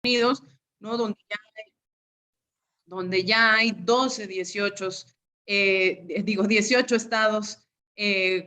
Unidos, ¿no? Donde ya hay 18 estados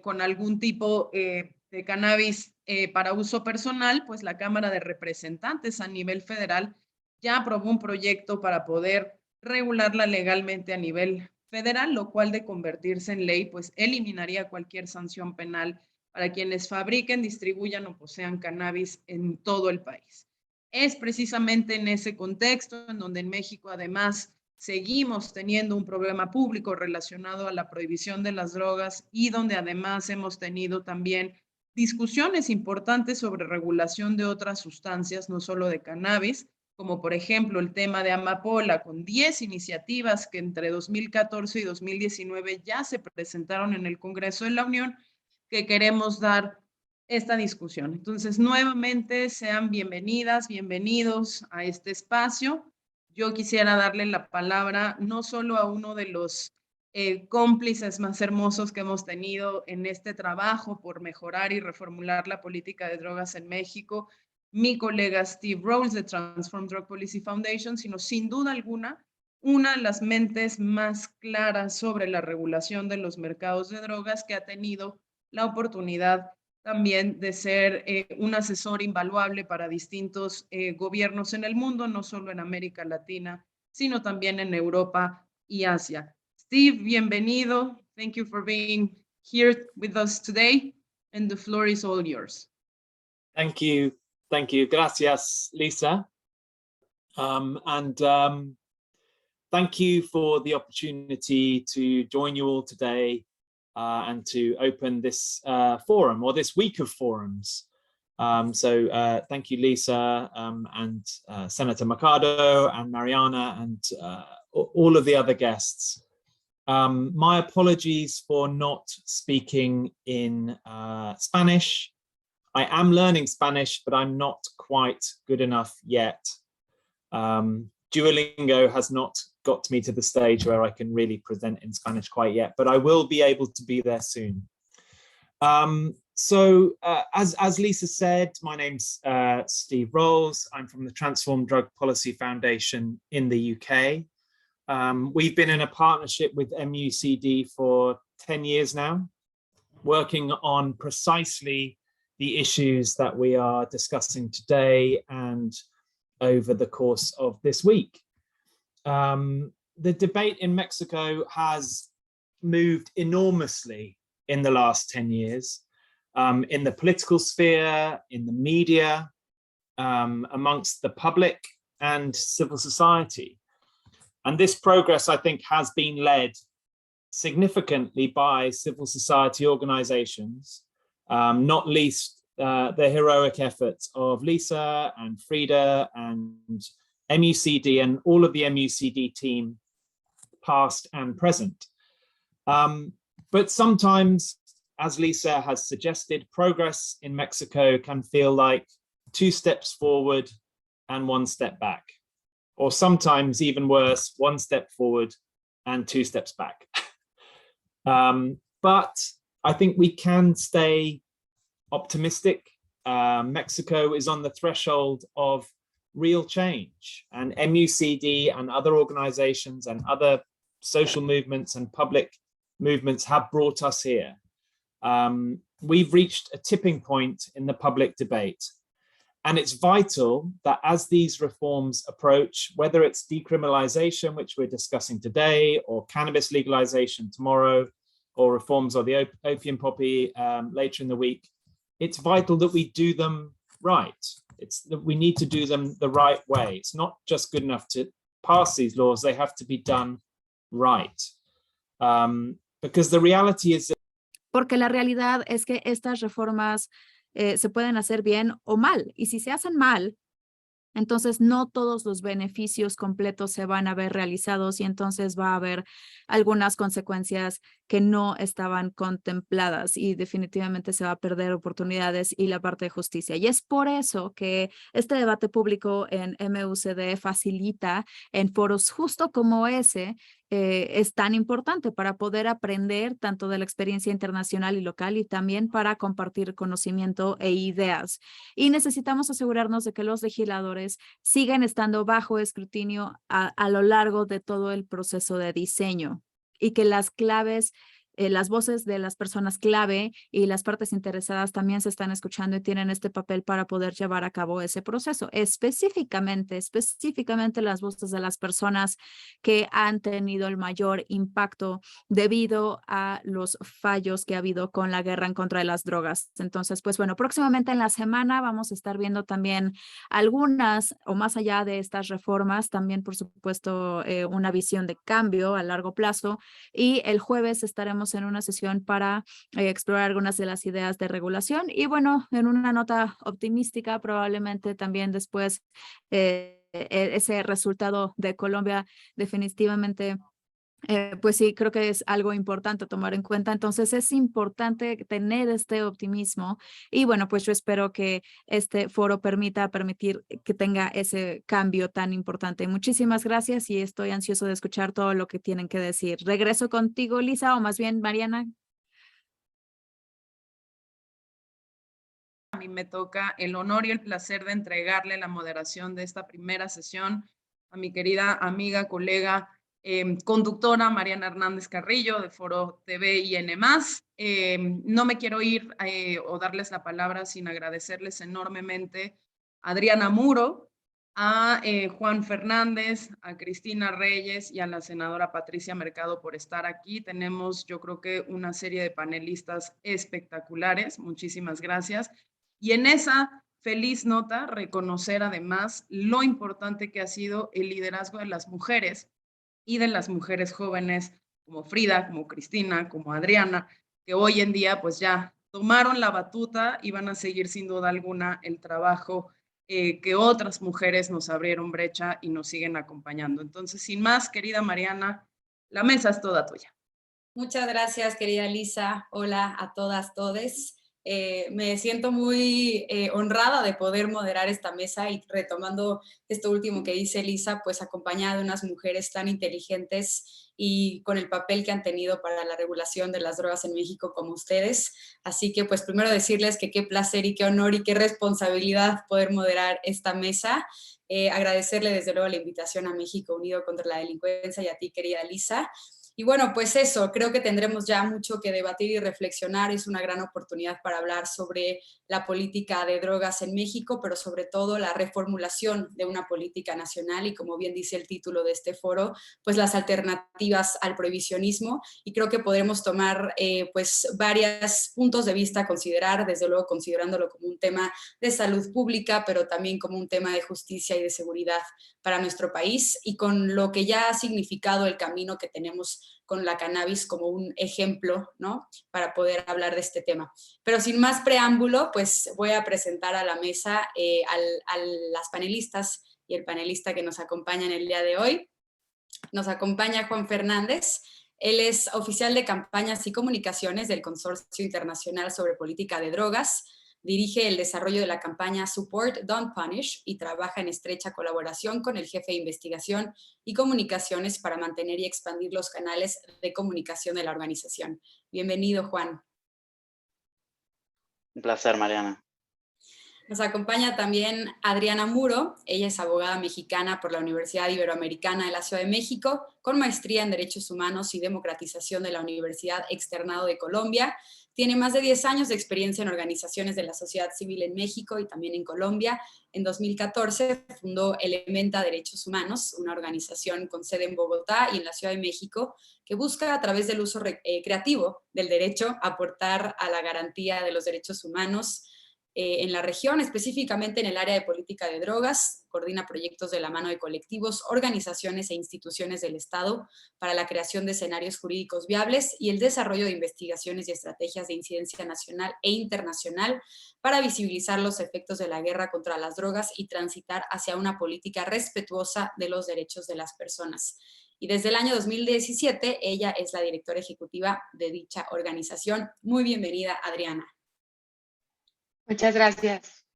con algún tipo de cannabis para uso personal, pues la Cámara de Representantes a nivel federal ya aprobó un proyecto para poder regularla legalmente a nivel federal, lo cual de convertirse en ley, pues eliminaría cualquier sanción penal para quienes fabriquen, distribuyan o posean cannabis en todo el país. Es precisamente en ese contexto en donde en México además seguimos teniendo un problema público relacionado a la prohibición de las drogas y donde además hemos tenido también discusiones importantes sobre regulación de otras sustancias, no solo de cannabis, como por ejemplo el tema de amapola, con 10 iniciativas que entre 2014 y 2019 ya se presentaron en el Congreso de la Unión, que queremos dar esta discusión. Entonces, nuevamente, sean bienvenidas, bienvenidos a este espacio. Yo quisiera darle la palabra no solo a uno de los cómplices más hermosos que hemos tenido en este trabajo por mejorar y reformular la política de drogas en México, mi colega Steve Rolls de Transform Drug Policy Foundation, sino sin duda alguna, una de las mentes más claras sobre la regulación de los mercados de drogas que ha tenido la oportunidad también de ser un asesor invaluable para distintos gobiernos en el mundo, no solo en América Latina, sino también en Europa y Asia. Steve, bienvenido. Thank you for being here with us today, and the floor is all yours. Thank you. Thank you. Gracias, Lisa. Thank you for the opportunity to join you all today and to open this forum, or this week of forums. Thank you, Lisa, and Senator Mercado and Mariana and all of the other guests. My apologies for not speaking in Spanish. I am learning Spanish, but I'm not quite good enough yet. Duolingo has not got me to the stage where I can really present in Spanish quite yet, but I will be able to be there soon. As Lisa said, my name's Steve Rolls. I'm from the Transform Drug Policy Foundation in the UK. We've been in a partnership with MUCD for 10 years now, working on precisely the issues that we are discussing today and over the course of this week. The debate in Mexico has moved enormously in the last 10 years, in the political sphere, in the media, amongst the public and civil society. And this progress, I think, has been led significantly by civil society organizations, not least the heroic efforts of Lisa and Frida and MUCD and all of the MUCD team, past and present. But sometimes, as Lisa has suggested, progress in Mexico can feel like 2 steps forward and 1 step back, or sometimes even worse, 1 step forward and 2 steps back. But I think we can stay optimistic. Mexico is on the threshold of real change, and MUCD and other organizations and other social movements and public movements have brought us here. We've reached a tipping point in the public debate, and it's vital that as these reforms approach, whether it's decriminalization, which we're discussing today, or cannabis legalization tomorrow, or reforms of the opium poppy later in the week, it's vital that we do them right. It's that we need to do them the right way. It's not just good enough to pass these laws, they have to be done right. Because the reality is... Porque la realidad es que estas reformas se pueden hacer bien o mal. Y si se hacen mal, entonces no todos los beneficios completos se van a ver realizados y entonces va a haber algunas consecuencias que no estaban contempladas y definitivamente se va a perder oportunidades y la parte de justicia. Y es por eso que este debate público en MUCD facilita en foros justo como ese es tan importante para poder aprender tanto de la experiencia internacional y local y también para compartir conocimiento e ideas. Y necesitamos asegurarnos de que los legisladores sigan estando bajo escrutinio a lo largo de todo el proceso de diseño y que las claves, las voces de las personas clave y las partes interesadas también se están escuchando y tienen este papel para poder llevar a cabo ese proceso. Específicamente las voces de las personas que han tenido el mayor impacto debido a los fallos que ha habido con la guerra en contra de las drogas. Entonces, pues bueno, próximamente en la semana vamos a estar viendo también algunas o más allá de estas reformas, también por supuesto una visión de cambio a largo plazo, y el jueves estaremos en una sesión para explorar algunas de las ideas de regulación y bueno, en una nota optimística probablemente también después ese resultado de Colombia definitivamente pues sí, creo que es algo importante tomar en cuenta. Entonces es importante tener este optimismo y bueno, pues yo espero que este foro permitir que tenga ese cambio tan importante. Muchísimas gracias y estoy ansioso de escuchar todo lo que tienen que decir. Regreso contigo, Lisa, o más bien Mariana. A mí me toca el honor y el placer de entregarle la moderación de esta primera sesión a mi querida amiga, colega, conductora Mariana Hernández Carrillo de Foro TV y N+. No me quiero ir o darles la palabra sin agradecerles enormemente a Adriana Muro, a Juan Fernández, a Cristina Reyes y a la senadora Patricia Mercado por estar aquí. Tenemos, yo creo que una serie de panelistas espectaculares. Muchísimas gracias. Y en esa feliz nota, reconocer además lo importante que ha sido el liderazgo de las mujeres y de las mujeres jóvenes como Frida, como Cristina, como Adriana, que hoy en día pues ya tomaron la batuta y van a seguir sin duda alguna el trabajo que otras mujeres nos abrieron brecha y nos siguen acompañando. Entonces, sin más, querida Mariana, la mesa es toda tuya. Muchas gracias, querida Lisa. Hola a todas, todes. Me siento muy honrada de poder moderar esta mesa y retomando esto último que dice Lisa, pues acompañada de unas mujeres tan inteligentes y con el papel que han tenido para la regulación de las drogas en México como ustedes. Así que pues primero decirles que qué placer y qué honor y qué responsabilidad poder moderar esta mesa. Agradecerle desde luego la invitación a México Unido contra la Delincuencia y a ti, querida Lisa. Y bueno, pues eso, creo que tendremos ya mucho que debatir y reflexionar. Es una gran oportunidad para hablar sobre la política de drogas en México, pero sobre todo la reformulación de una política nacional y, como bien dice el título de este foro, pues las alternativas al prohibicionismo. Y creo que podremos tomar pues varios puntos de vista a considerar, desde luego considerándolo como un tema de salud pública, pero también como un tema de justicia y de seguridad para nuestro país y con lo que ya ha significado el camino que tenemos con la cannabis como un ejemplo, ¿no? Para poder hablar de este tema. Pero sin más preámbulo, pues voy a presentar a la mesa a las panelistas y el panelista que nos acompaña en el día de hoy. Nos acompaña Juan Fernández. Él es oficial de campañas y comunicaciones del Consorcio Internacional sobre Política de Drogas. Dirige el desarrollo de la campaña Support, Don't Punish y trabaja en estrecha colaboración con el jefe de investigación y comunicaciones para mantener y expandir los canales de comunicación de la organización. Bienvenido, Juan. Un placer, Mariana. Nos acompaña también Adriana Muro. Ella es abogada mexicana por la Universidad Iberoamericana de la Ciudad de México, con maestría en Derechos Humanos y Democratización de la Universidad Externado de Colombia. Tiene más de 10 años de experiencia en organizaciones de la sociedad civil en México y también en Colombia. En 2014 fundó Elementa Derechos Humanos, una organización con sede en Bogotá y en la Ciudad de México, que busca a través del uso creativo del derecho aportar a la garantía de los derechos humanos en la región, específicamente en el área de política de drogas. Coordina proyectos de la mano de colectivos, organizaciones e instituciones del Estado para la creación de escenarios jurídicos viables y el desarrollo de investigaciones y estrategias de incidencia nacional e internacional para visibilizar los efectos de la guerra contra las drogas y transitar hacia una política respetuosa de los derechos de las personas. Y desde el año 2017, ella es la directora ejecutiva de dicha organización. Muy bienvenida, Adriana. Muchas gracias.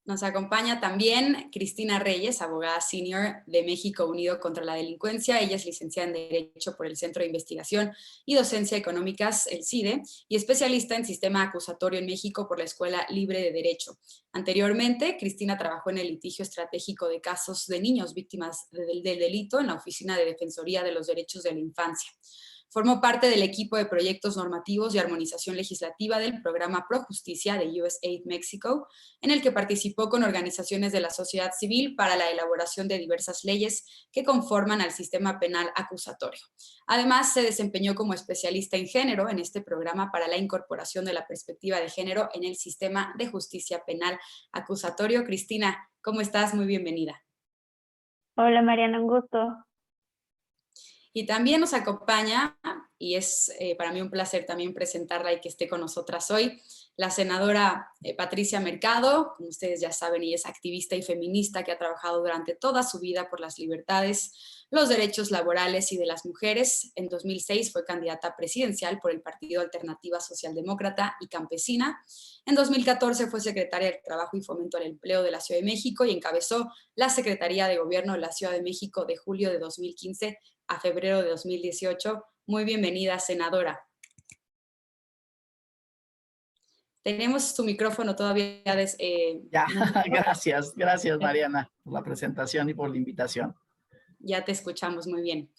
Nos acompaña también Cristina Reyes, abogada senior de México Unido contra la Delincuencia. Ella es licenciada en Derecho por el Centro de Investigación y Docencia Económicas, el CIDE, y especialista en Sistema Acusatorio en México por la Escuela Libre de Derecho. Anteriormente, Cristina trabajó en el litigio estratégico de casos de niños víctimas del delito en la Oficina de Defensoría de los Derechos de la Infancia. Formó parte del equipo de proyectos normativos y armonización legislativa del programa Pro Justicia de USAID México, en el que participó con organizaciones de la sociedad civil para la elaboración de diversas leyes que conforman al sistema penal acusatorio. Además, se desempeñó como especialista en género en este programa para la incorporación de la perspectiva de género en el sistema de justicia penal acusatorio. Cristina, ¿cómo estás? Muy bienvenida. Hola Mariana, un gusto. Y también nos acompaña, y es para mí un placer también presentarla y que esté con nosotras hoy, la senadora Patricia Mercado. Como ustedes ya saben, ella es activista y feminista que ha trabajado durante toda su vida por las libertades, los derechos laborales y de las mujeres. En 2006 fue candidata presidencial por el Partido Alternativa Socialdemócrata y Campesina. En 2014 fue secretaria de Trabajo y Fomento al Empleo de la Ciudad de México y encabezó la Secretaría de Gobierno de la Ciudad de México de julio de 2015 a febrero de 2018. Muy bienvenida, senadora. Tenemos tu micrófono todavía. Ya, gracias Mariana por la presentación y por la invitación. Ya te escuchamos muy bien.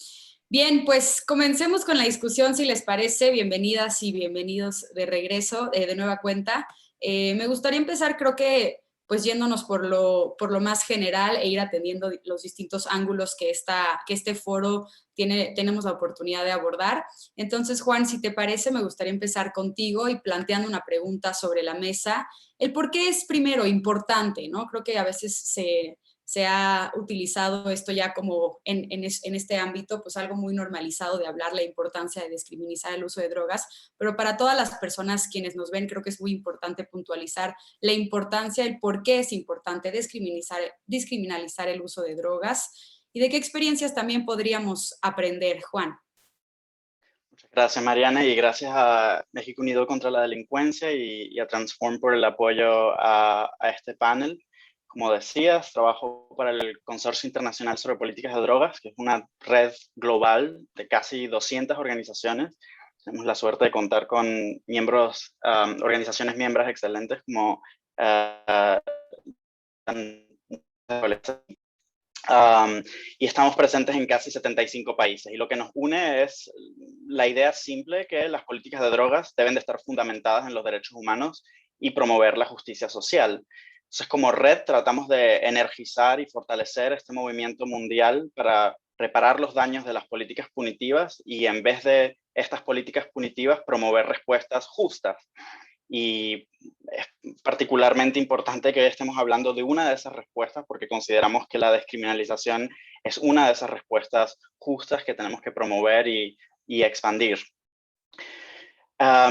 Bien, pues comencemos con la discusión, si les parece. Bienvenidas y bienvenidos de regreso, de nueva cuenta. Me gustaría empezar, creo que pues yéndonos por lo más general e ir atendiendo los distintos ángulos que este foro tenemos la oportunidad de abordar. Entonces, Juan, si te parece, me gustaría empezar contigo y planteando una pregunta sobre la mesa. El por qué es primero importante, ¿no? Creo que a veces se ha utilizado esto ya como en este ámbito, pues algo muy normalizado de hablar la importancia de descriminalizar el uso de drogas, pero para todas las personas quienes nos ven, creo que es muy importante puntualizar la importancia, el por qué es importante descriminalizar el uso de drogas y de qué experiencias también podríamos aprender, Juan. Muchas gracias, Mariana, y gracias a México Unido contra la Delincuencia y a Transform por el apoyo a este panel. Como decías, trabajo para el Consorcio Internacional sobre Políticas de Drogas, que es una red global de casi 200 organizaciones. Tenemos la suerte de contar con miembros, organizaciones miembros excelentes como y estamos presentes en casi 75 países. Y lo que nos une es la idea simple que las políticas de drogas deben de estar fundamentadas en los derechos humanos y promover la justicia social. Entonces, como red, tratamos de energizar y fortalecer este movimiento mundial para reparar los daños de las políticas punitivas y, en vez de estas políticas punitivas, promover respuestas justas. Y es particularmente importante que hoy estemos hablando de una de esas respuestas porque consideramos que la descriminalización es una de esas respuestas justas que tenemos que promover y expandir.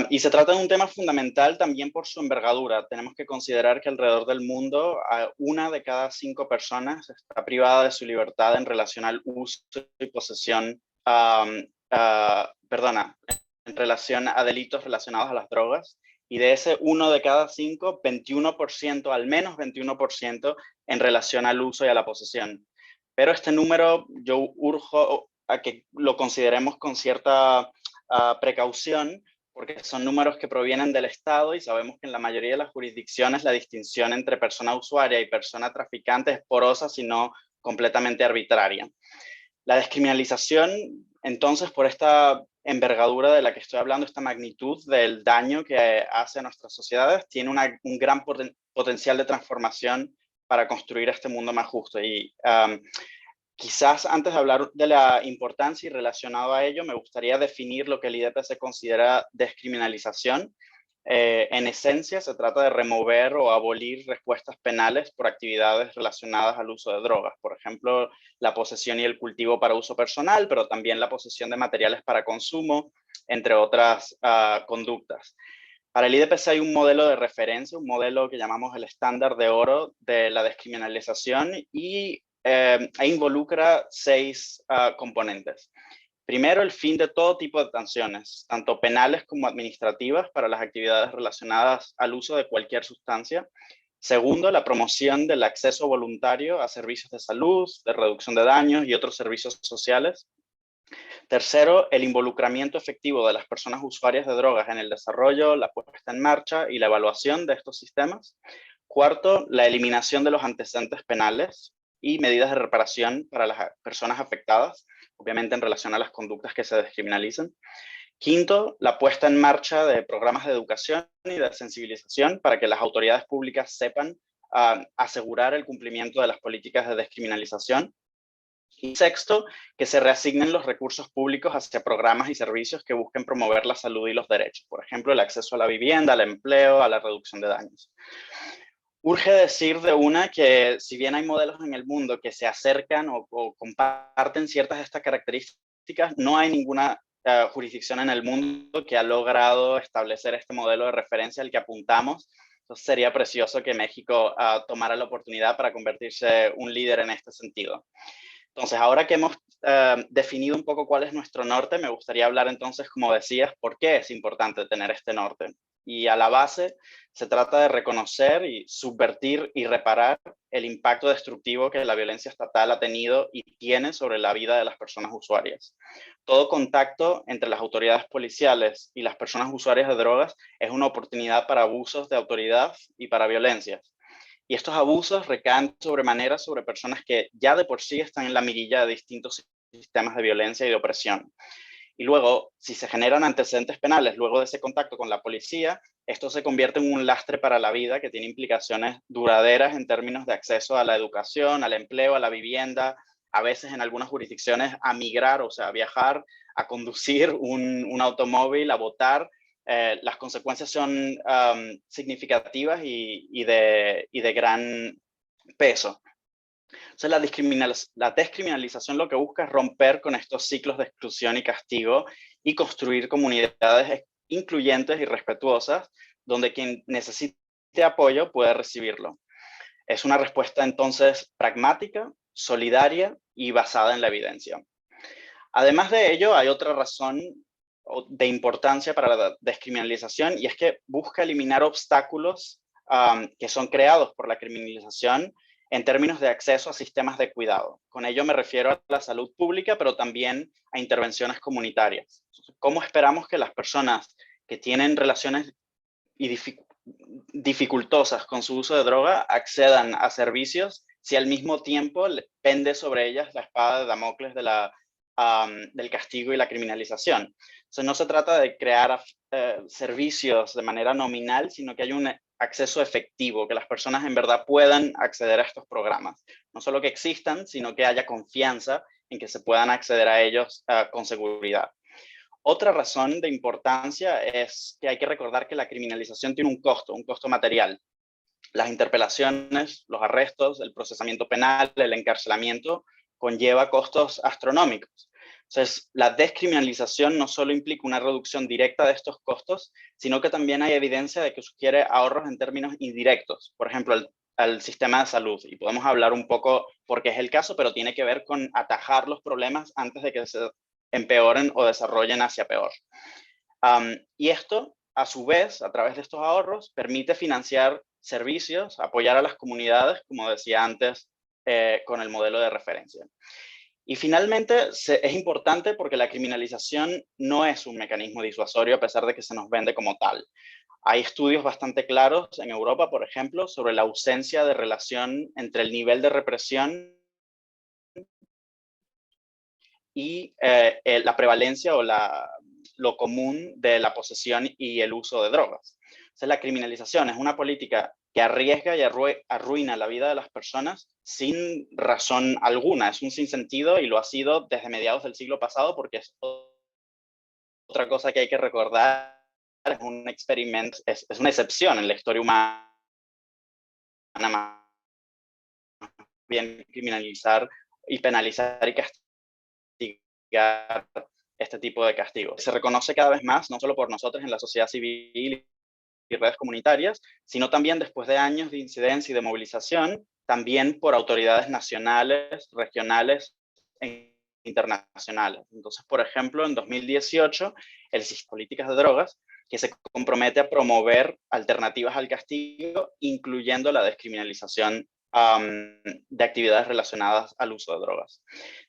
Y se trata de un tema fundamental también por su envergadura. Tenemos que considerar que alrededor del mundo, 1 de cada 5 personas está privada de su libertad en relación al uso y posesión, en relación a delitos relacionados a las drogas. Y de ese 1 de cada 5, 21%, al menos 21%, en relación al uso y a la posesión. Pero este número yo urjo a que lo consideremos con cierta precaución, porque son números que provienen del Estado y sabemos que en la mayoría de las jurisdicciones la distinción entre persona usuaria y persona traficante es porosa, sino completamente arbitraria. La descriminalización, entonces, por esta envergadura de la que estoy hablando, esta magnitud del daño que hace a nuestras sociedades, tiene un gran potencial de transformación para construir este mundo más justo. Y quizás antes de hablar de la importancia y relacionado a ello, me gustaría definir lo que el IDPC considera descriminalización. En esencia, se trata de remover o abolir respuestas penales por actividades relacionadas al uso de drogas. Por ejemplo, la posesión y el cultivo para uso personal, pero también la posesión de materiales para consumo, entre otras conductas. Para el IDPC hay un modelo de referencia, un modelo que llamamos el estándar de oro de la descriminalización y e involucra 6 componentes. Primero, el fin de todo tipo de sanciones, tanto penales como administrativas, para las actividades relacionadas al uso de cualquier sustancia. Segundo, la promoción del acceso voluntario a servicios de salud, de reducción de daños y otros servicios sociales. Tercero, el involucramiento efectivo de las personas usuarias de drogas en el desarrollo, la puesta en marcha y la evaluación de estos sistemas. Cuarto, la eliminación de los antecedentes penales y medidas de reparación para las personas afectadas, obviamente en relación a las conductas que se descriminalicen. Quinto, la puesta en marcha de programas de educación y de sensibilización para que las autoridades públicas sepan asegurar el cumplimiento de las políticas de descriminalización. Y sexto, que se reasignen los recursos públicos hacia programas y servicios que busquen promover la salud y los derechos. Por ejemplo, el acceso a la vivienda, al empleo, a la reducción de daños. Urge decir de una que si bien hay modelos en el mundo que se acercan o comparten ciertas de estas características, no hay ninguna jurisdicción en el mundo que ha logrado establecer este modelo de referencia al que apuntamos. Entonces sería precioso que México tomara la oportunidad para convertirse un líder en este sentido. Entonces, ahora que hemos definido un poco cuál es nuestro norte, me gustaría hablar entonces, como decías, por qué es importante tener este norte. Y a la base se trata de reconocer y subvertir y reparar el impacto destructivo que la violencia estatal ha tenido y tiene sobre la vida de las personas usuarias. Todo contacto entre las autoridades policiales y las personas usuarias de drogas es una oportunidad para abusos de autoridad y para violencias. Y estos abusos recaen sobremanera sobre personas que ya de por sí están en la mirilla de distintos sistemas de violencia y de opresión. Y luego, si se generan antecedentes penales luego de ese contacto con la policía, esto se convierte en un lastre para la vida que tiene implicaciones duraderas en términos de acceso a la educación, al empleo, a la vivienda, a veces en algunas jurisdicciones a migrar, o sea, a viajar, a conducir un automóvil, a votar. Las consecuencias son significativas y de gran peso. Entonces, la descriminalización lo que busca es romper con estos ciclos de exclusión y castigo y construir comunidades incluyentes y respetuosas donde quien necesite apoyo puede recibirlo. Es una respuesta entonces pragmática, solidaria y basada en la evidencia. Además de ello, hay otra razón de importancia para la descriminalización y es que busca eliminar obstáculos que son creados por la criminalización en términos de acceso a sistemas de cuidado. Con ello me refiero a la salud pública, pero también a intervenciones comunitarias. ¿Cómo esperamos que las personas que tienen relaciones dificultosas con su uso de droga accedan a servicios si al mismo tiempo pende sobre ellas la espada de Damocles del castigo y la criminalización? Entonces, no se trata de crear servicios de manera nominal, sino que hay un acceso efectivo, que las personas en verdad puedan acceder a estos programas. No solo que existan, sino que haya confianza en que se puedan acceder a ellos con seguridad. Otra razón de importancia es que hay que recordar que la criminalización tiene un costo material. Las interpelaciones, los arrestos, el procesamiento penal, el encarcelamiento conlleva costos astronómicos. Entonces, la descriminalización no solo implica una reducción directa de estos costos, sino que también hay evidencia de que sugiere ahorros en términos indirectos, por ejemplo, al sistema de salud. Y podemos hablar un poco por qué es el caso, pero tiene que ver con atajar los problemas antes de que se empeoren o desarrollen hacia peor. Y esto, a su vez, a través de estos ahorros, permite financiar servicios, apoyar a las comunidades, como decía antes, con el modelo de referencia. Y finalmente, es importante porque la criminalización no es un mecanismo disuasorio a pesar de que se nos vende como tal. Hay estudios bastante claros en Europa, por ejemplo, sobre la ausencia de relación entre el nivel de represión y la prevalencia o lo común de la posesión y el uso de drogas. Entonces, la criminalización es una política que arriesga y arruina la vida de las personas sin razón alguna. Es un sinsentido y lo ha sido desde mediados del siglo pasado porque es otra cosa que hay que recordar. Es un experimento, es una excepción en la historia humana, más bien criminalizar y penalizar y castigar este tipo de castigos. Se reconoce cada vez más, no solo por nosotros en la sociedad civil y redes comunitarias, sino también después de años de incidencia y de movilización, también por autoridades nacionales, regionales e internacionales. Entonces, por ejemplo, en 2018, el Políticas de Drogas que se compromete a promover alternativas al castigo, incluyendo la descriminalización de actividades relacionadas al uso de drogas.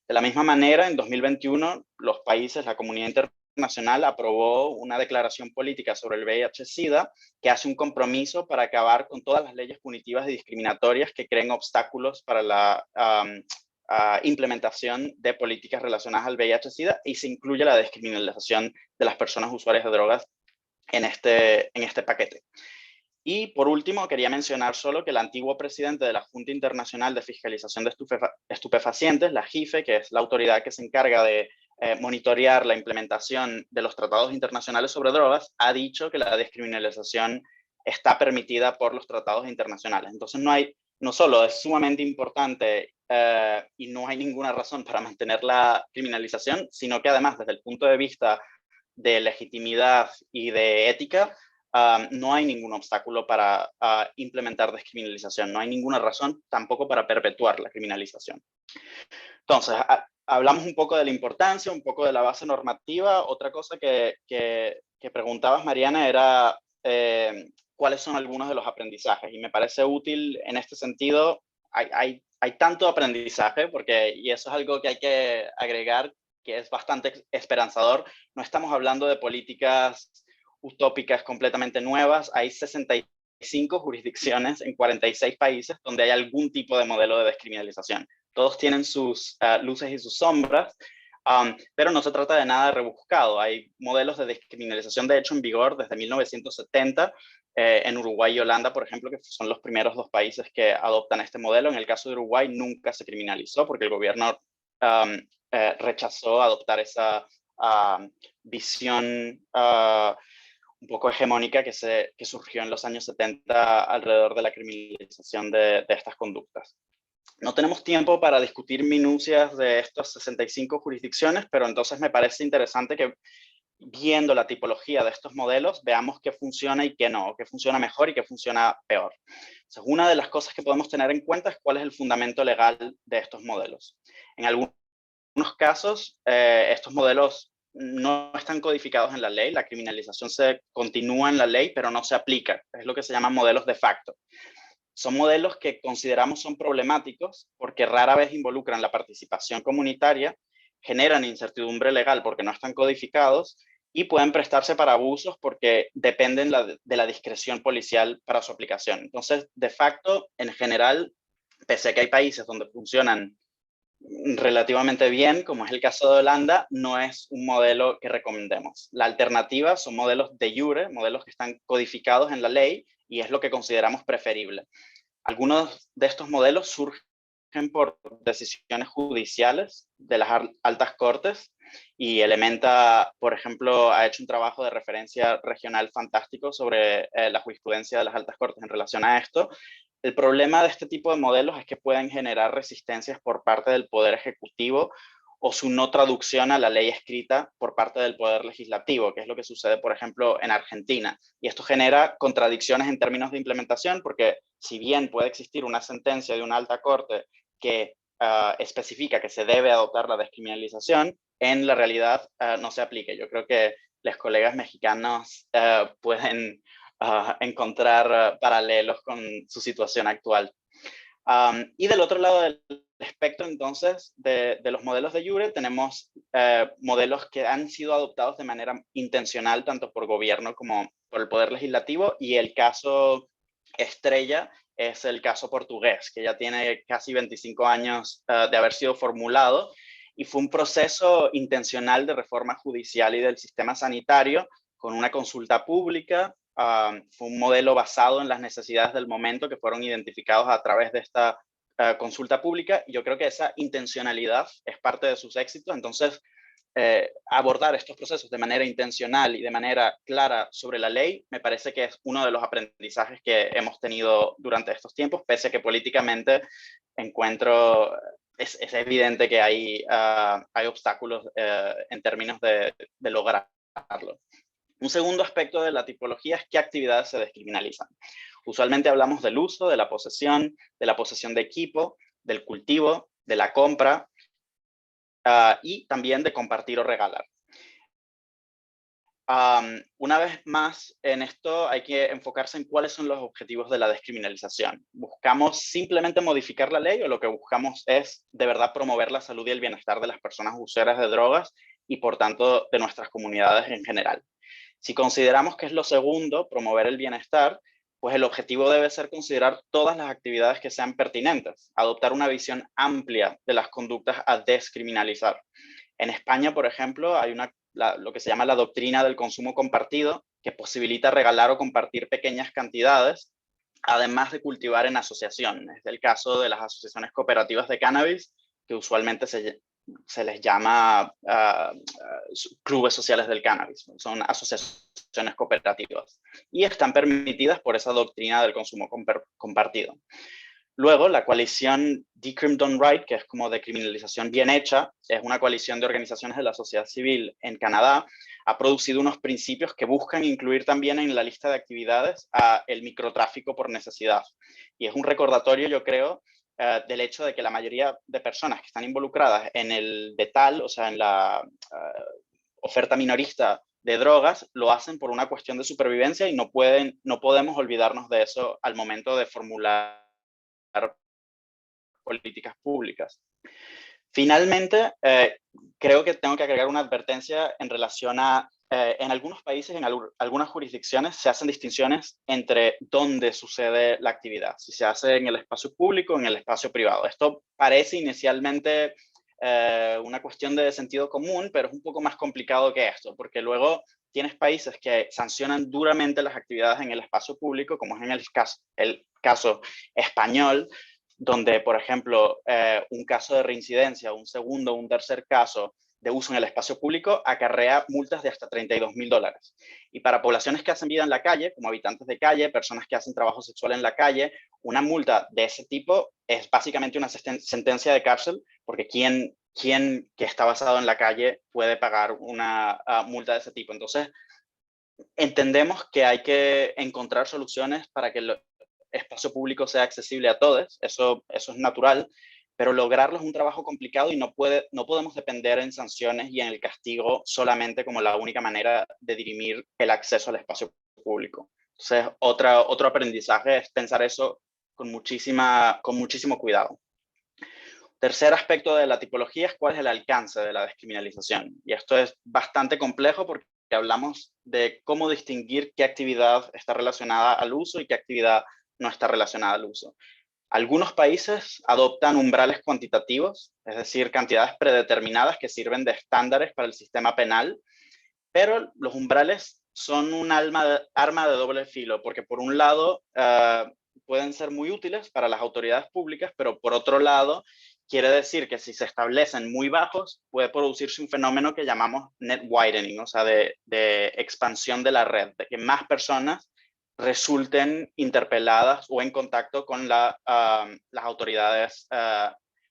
De la misma manera, en 2021, los países, la comunidad internacional aprobó una declaración política sobre el VIH-Sida que hace un compromiso para acabar con todas las leyes punitivas y discriminatorias que creen obstáculos para la implementación de políticas relacionadas al VIH-Sida, y se incluye la descriminalización de las personas usuarias de drogas en este paquete. Y por último, quería mencionar solo que el antiguo presidente de la Junta Internacional de Fiscalización de Estupefacientes, la JIFE, que es la autoridad que se encarga de monitorear la implementación de los tratados internacionales sobre drogas, ha dicho que la descriminalización está permitida por los tratados internacionales. Entonces no solo es sumamente importante y no hay ninguna razón para mantener la criminalización, sino que además desde el punto de vista de legitimidad y de ética, no hay ningún obstáculo para implementar descriminalización, no hay ninguna razón tampoco para perpetuar la criminalización. Entonces, hablamos un poco de la importancia, un poco de la base normativa. Otra cosa que preguntabas, Mariana, era cuáles son algunos de los aprendizajes, y me parece útil en este sentido. Hay tanto aprendizaje, y eso es algo que hay que agregar, que es bastante esperanzador. No estamos hablando de políticas utópicas completamente nuevas. Hay 65 jurisdicciones en 46 países donde hay algún tipo de modelo de descriminalización. Todos tienen sus luces y sus sombras, pero no se trata de nada rebuscado. Hay modelos de descriminalización, de hecho, en vigor desde 1970, en Uruguay y Holanda, por ejemplo, que son los primeros dos países que adoptan este modelo. En el caso de Uruguay nunca se criminalizó porque el gobierno rechazó adoptar esa visión un poco hegemónica que surgió en los años 70 alrededor de la criminalización de estas conductas. No tenemos tiempo para discutir minucias de estas 65 jurisdicciones, pero entonces me parece interesante que, viendo la tipología de estos modelos, veamos qué funciona y qué no, qué funciona mejor y qué funciona peor. Entonces, una de las cosas que podemos tener en cuenta es cuál es el fundamento legal de estos modelos. En algunos casos, estos modelos no están codificados en la ley, la criminalización se continúa en la ley, pero no se aplica. Es lo que se llaman modelos de facto. Son modelos que consideramos son problemáticos porque rara vez involucran la participación comunitaria, generan incertidumbre legal porque no están codificados y pueden prestarse para abusos porque dependen de la discreción policial para su aplicación. Entonces, de facto, en general, pese a que hay países donde funcionan relativamente bien, como es el caso de Holanda, no es un modelo que recomendemos. La alternativa son modelos de jure, modelos que están codificados en la ley, y es lo que consideramos preferible. Algunos de estos modelos surgen por decisiones judiciales de las altas cortes, y Elementa, por ejemplo, ha hecho un trabajo de referencia regional fantástico sobre la jurisprudencia de las altas cortes en relación a esto. El problema de este tipo de modelos es que pueden generar resistencias por parte del Poder Ejecutivo o su no traducción a la ley escrita por parte del Poder Legislativo, que es lo que sucede, por ejemplo, en Argentina. Y esto genera contradicciones en términos de implementación, porque si bien puede existir una sentencia de una alta corte que especifica que se debe adoptar la descriminalización, en la realidad no se aplica. Yo creo que los colegas mexicanos pueden encontrar paralelos con su situación actual. Y del otro lado del espectro, entonces, de los modelos de jure, tenemos modelos que han sido adoptados de manera intencional, tanto por gobierno como por el Poder Legislativo, y el caso estrella es el caso portugués, que ya tiene casi 25 años de haber sido formulado, y fue un proceso intencional de reforma judicial y del sistema sanitario, con una consulta pública. Fue un modelo basado en las necesidades del momento que fueron identificados a través de esta consulta pública, y yo creo que esa intencionalidad es parte de sus éxitos. Entonces, abordar estos procesos de manera intencional y de manera clara sobre la ley, me parece que es uno de los aprendizajes que hemos tenido durante estos tiempos, pese a que políticamente encuentro, es evidente que hay obstáculos en términos de lograrlo. Un segundo aspecto de la tipología es qué actividades se descriminalizan. Usualmente hablamos del uso, de la posesión de equipo, del cultivo, de la compra y también de compartir o regalar. Una vez más, en esto hay que enfocarse en cuáles son los objetivos de la descriminalización. ¿Buscamos simplemente modificar la ley o lo que buscamos es de verdad promover la salud y el bienestar de las personas usuarias de drogas y por tanto de nuestras comunidades en general? Si consideramos que es lo segundo, promover el bienestar, pues el objetivo debe ser considerar todas las actividades que sean pertinentes, adoptar una visión amplia de las conductas a descriminalizar. En España, por ejemplo, hay lo que se llama la doctrina del consumo compartido, que posibilita regalar o compartir pequeñas cantidades, además de cultivar en asociación. Es el caso de las asociaciones cooperativas de cannabis, que usualmente se les llama clubes sociales del cannabis, son asociaciones cooperativas, y están permitidas por esa doctrina del consumo compartido. Luego, la coalición Decrim Done Right, que es como decriminalización bien hecha, es una coalición de organizaciones de la sociedad civil en Canadá, ha producido unos principios que buscan incluir también en la lista de actividades el microtráfico por necesidad. Y es un recordatorio, yo creo, del hecho de que la mayoría de personas que están involucradas en el detal, o sea, en la oferta minorista de drogas, lo hacen por una cuestión de supervivencia y no podemos olvidarnos de eso al momento de formular políticas públicas. Finalmente, creo que tengo que agregar una advertencia en relación a, en algunos países, en algunas jurisdicciones, se hacen distinciones entre dónde sucede la actividad, si se hace en el espacio público o en el espacio privado. Esto parece inicialmente una cuestión de sentido común, pero es un poco más complicado que esto, porque luego tienes países que sancionan duramente las actividades en el espacio público, como es en el caso español, donde, por ejemplo, un caso de reincidencia, un segundo o un tercer caso de uso en el espacio público acarrea multas de hasta $32.000. Y para poblaciones que hacen vida en la calle, como habitantes de calle, personas que hacen trabajo sexual en la calle, una multa de ese tipo es básicamente una sentencia de cárcel, porque ¿quién que está basado en la calle puede pagar una multa de ese tipo? Entonces, entendemos que hay que encontrar soluciones para que el espacio público sea accesible a todos, eso es natural, pero lograrlo es un trabajo complicado y no podemos depender en sanciones y en el castigo solamente como la única manera de dirimir el acceso al espacio público. Entonces, otro aprendizaje es pensar eso con muchísimo cuidado. Tercer aspecto de la tipología es cuál es el alcance de la descriminalización. Y esto es bastante complejo porque hablamos de cómo distinguir qué actividad está relacionada al uso y qué actividad no está relacionada al uso. Algunos países adoptan umbrales cuantitativos, es decir, cantidades predeterminadas que sirven de estándares para el sistema penal, pero los umbrales son un arma de doble filo, porque por un lado pueden ser muy útiles para las autoridades públicas, pero por otro lado quiere decir que si se establecen muy bajos, puede producirse un fenómeno que llamamos net widening, o sea, de expansión de la red, de que más personas resulten interpeladas o en contacto con las autoridades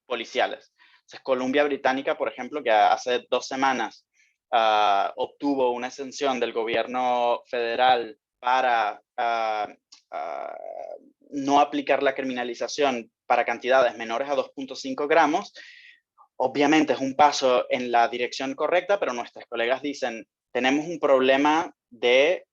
policiales. Entonces, Columbia Británica, por ejemplo, que hace 2 semanas obtuvo una exención del gobierno federal para no aplicar la criminalización para cantidades menores a 2.5 gramos, obviamente es un paso en la dirección correcta, pero nuestros colegas dicen, tenemos un problema de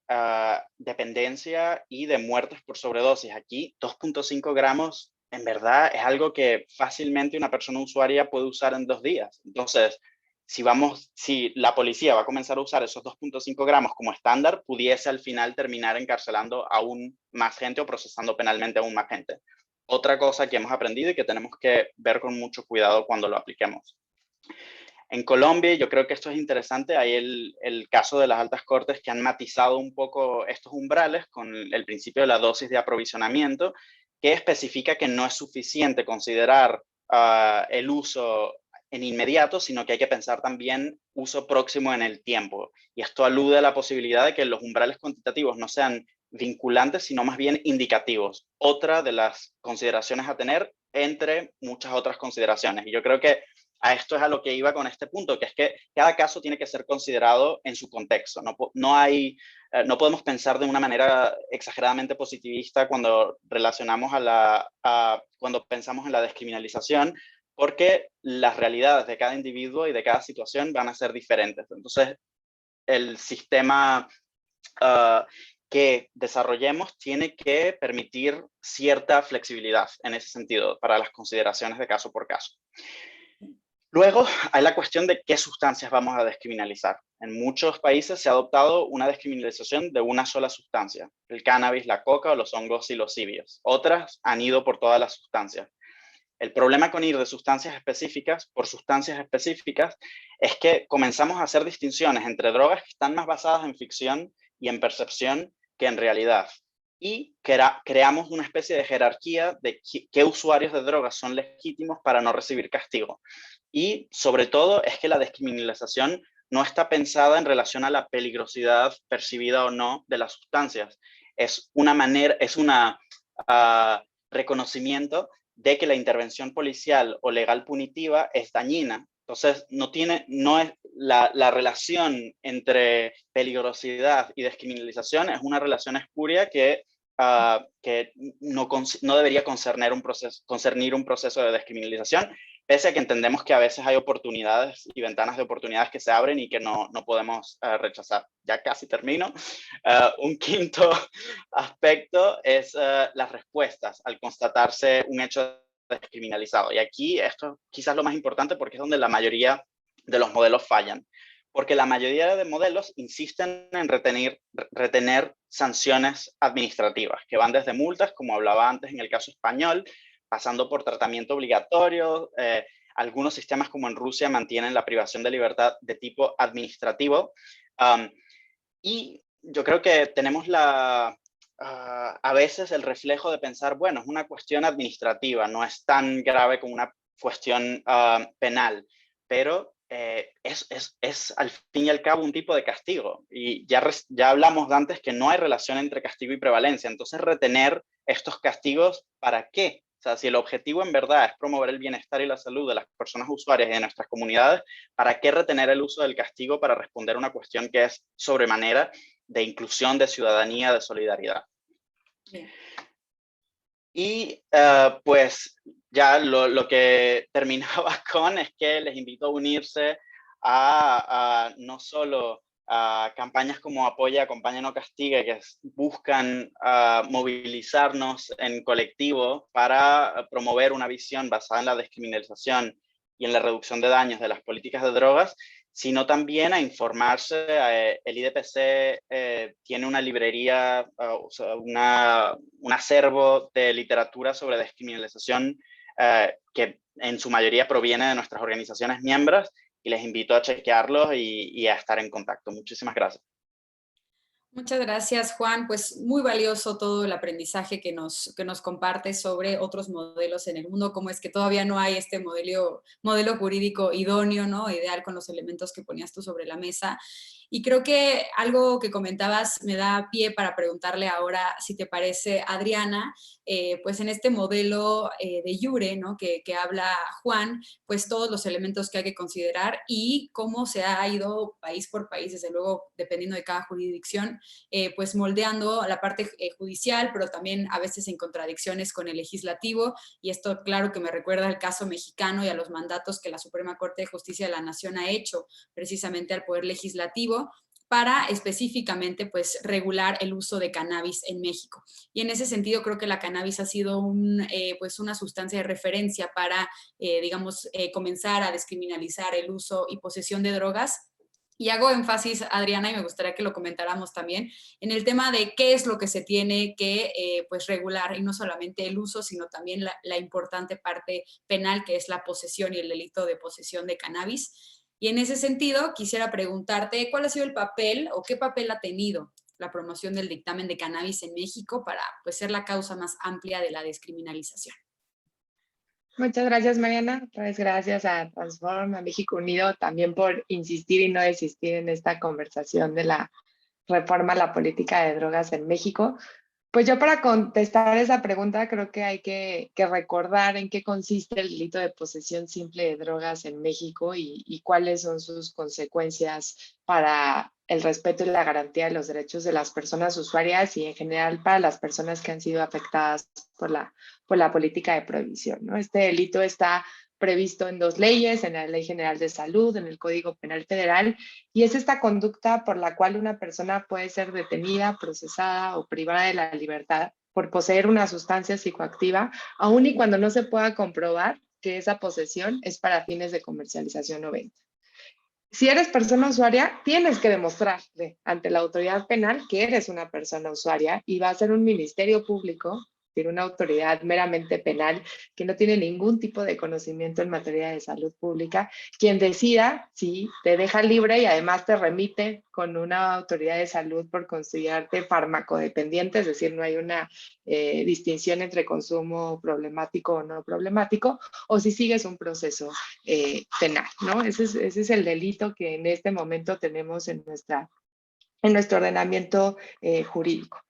dependencia y de muertes por sobredosis. Aquí 2.5 gramos en verdad es algo que fácilmente una persona usuaria puede usar en 2 días. Entonces, si la policía va a comenzar a usar esos 2.5 gramos como estándar, pudiese al final terminar encarcelando aún más gente o procesando penalmente aún más gente. Otra cosa que hemos aprendido y que tenemos que ver con mucho cuidado cuando lo apliquemos. En Colombia, yo creo que esto es interesante, hay el caso de las altas cortes que han matizado un poco estos umbrales con el principio de la dosis de aprovisionamiento, que especifica que no es suficiente considerar el uso en inmediato, sino que hay que pensar también uso próximo en el tiempo. Y esto alude a la posibilidad de que los umbrales cuantitativos no sean vinculantes, sino más bien indicativos. Otra de las consideraciones a tener entre muchas otras consideraciones. Y yo creo que a esto es a lo que iba con este punto, que es que cada caso tiene que ser considerado en su contexto. No podemos pensar de una manera exageradamente positivista cuando cuando pensamos en la descriminalización, porque las realidades de cada individuo y de cada situación van a ser diferentes. Entonces, el sistema que desarrollemos tiene que permitir cierta flexibilidad en ese sentido para las consideraciones de caso por caso. Luego hay la cuestión de qué sustancias vamos a descriminalizar. En muchos países se ha adoptado una descriminalización de una sola sustancia, el cannabis, la coca o los hongos psilocibios. Otras han ido por todas las sustancias. El problema con ir de sustancias específicas por sustancias específicas es que comenzamos a hacer distinciones entre drogas que están más basadas en ficción y en percepción que en realidad. Y creamos una especie de jerarquía de qué usuarios de drogas son legítimos para no recibir castigo. Y sobre todo es que la descriminalización no está pensada en relación a la peligrosidad percibida o no de las sustancias. Es una manera, es un reconocimiento de que la intervención policial o legal punitiva es dañina. Entonces, no es la relación entre peligrosidad y descriminalización es una relación espuria que no debería concernir un proceso de descriminalización, pese a que entendemos que a veces hay oportunidades y ventanas de oportunidades que se abren y que no podemos rechazar. Ya casi termino. Un quinto aspecto es las respuestas al constatarse un hecho descriminalizado. Y aquí esto quizás lo más importante porque es donde la mayoría de los modelos fallan. Porque la mayoría de modelos insisten en retener sanciones administrativas, que van desde multas, como hablaba antes en el caso español, pasando por tratamiento obligatorio. Algunos sistemas como en Rusia mantienen la privación de libertad de tipo administrativo. Y yo creo que tenemos a veces el reflejo de pensar, bueno, es una cuestión administrativa, no es tan grave como una cuestión penal, pero es al fin y al cabo un tipo de castigo. Y ya hablamos de antes que no hay relación entre castigo y prevalencia. Entonces, retener estos castigos, ¿para qué? O sea, si el objetivo en verdad es promover el bienestar y la salud de las personas usuarias y de nuestras comunidades, ¿para qué retener el uso del castigo para responder a una cuestión que es sobremanera de inclusión, de ciudadanía, de solidaridad? Bien. Y pues ya lo que terminaba con es que les invito a unirse a no solo a campañas como Apoya, Acompaña, No Castigue, que buscan movilizarnos en colectivo para promover una visión basada en la descriminalización y en la reducción de daños de las políticas de drogas, sino también a informarse. El IDPC tiene una librería, un acervo de literatura sobre descriminalización que en su mayoría proviene de nuestras organizaciones miembros, y les invito a chequearlos y a estar en contacto. Muchísimas gracias. Muchas gracias, Juan. Pues muy valioso todo el aprendizaje que nos compartes sobre otros modelos en el mundo, cómo es que todavía no hay este modelo jurídico idóneo, ¿no? Ideal, con los elementos que ponías tú sobre la mesa. Y creo que algo que comentabas me da pie para preguntarle ahora, si te parece, Adriana, pues en este modelo de Iure, ¿no? que habla Juan, pues todos los elementos que hay que considerar y cómo se ha ido país por país, desde luego, dependiendo de cada jurisdicción, pues moldeando la parte judicial, pero también a veces en contradicciones con el legislativo. Y esto, claro, que me recuerda al caso mexicano y a los mandatos que la Suprema Corte de Justicia de la Nación ha hecho precisamente al Poder Legislativo para específicamente pues regular el uso de cannabis en México. Y en ese sentido creo que la cannabis ha sido pues una sustancia de referencia para, digamos, comenzar a descriminalizar el uso y posesión de drogas. Y hago énfasis, Adriana, y me gustaría que lo comentáramos también, en el tema de qué es lo que se tiene que pues regular, y no solamente el uso, sino también la importante parte penal, que es la posesión y el delito de posesión de cannabis. Y en ese sentido, quisiera preguntarte, ¿cuál ha sido el papel o qué papel ha tenido la promoción del dictamen de cannabis en México para pues, ser la causa más amplia de la descriminalización? Muchas gracias, Mariana. Otra vez gracias a Transform, a México Unido, también por insistir y no desistir en esta conversación de la reforma a la política de drogas en México. Pues yo, para contestar esa pregunta, creo que hay que recordar en qué consiste el delito de posesión simple de drogas en México y cuáles son sus consecuencias para el respeto y la garantía de los derechos de las personas usuarias y en general para las personas que han sido afectadas por la política de prohibición, ¿no? Este delito está previsto en 2 leyes, en la Ley General de Salud, en el Código Penal Federal, y es esta conducta por la cual una persona puede ser detenida, procesada o privada de la libertad por poseer una sustancia psicoactiva, aun y cuando no se pueda comprobar que esa posesión es para fines de comercialización o venta. Si eres persona usuaria, tienes que demostrarle ante la autoridad penal que eres una persona usuaria y va a ser un ministerio público, una autoridad meramente penal que no tiene ningún tipo de conocimiento en materia de salud pública, quien decida si te deja libre y además te remite con una autoridad de salud por considerarte farmacodependiente, es decir, no hay una distinción entre consumo problemático o no problemático, o si sigues un proceso penal, ¿no? Ese es el delito que en este momento tenemos en nuestro ordenamiento jurídico.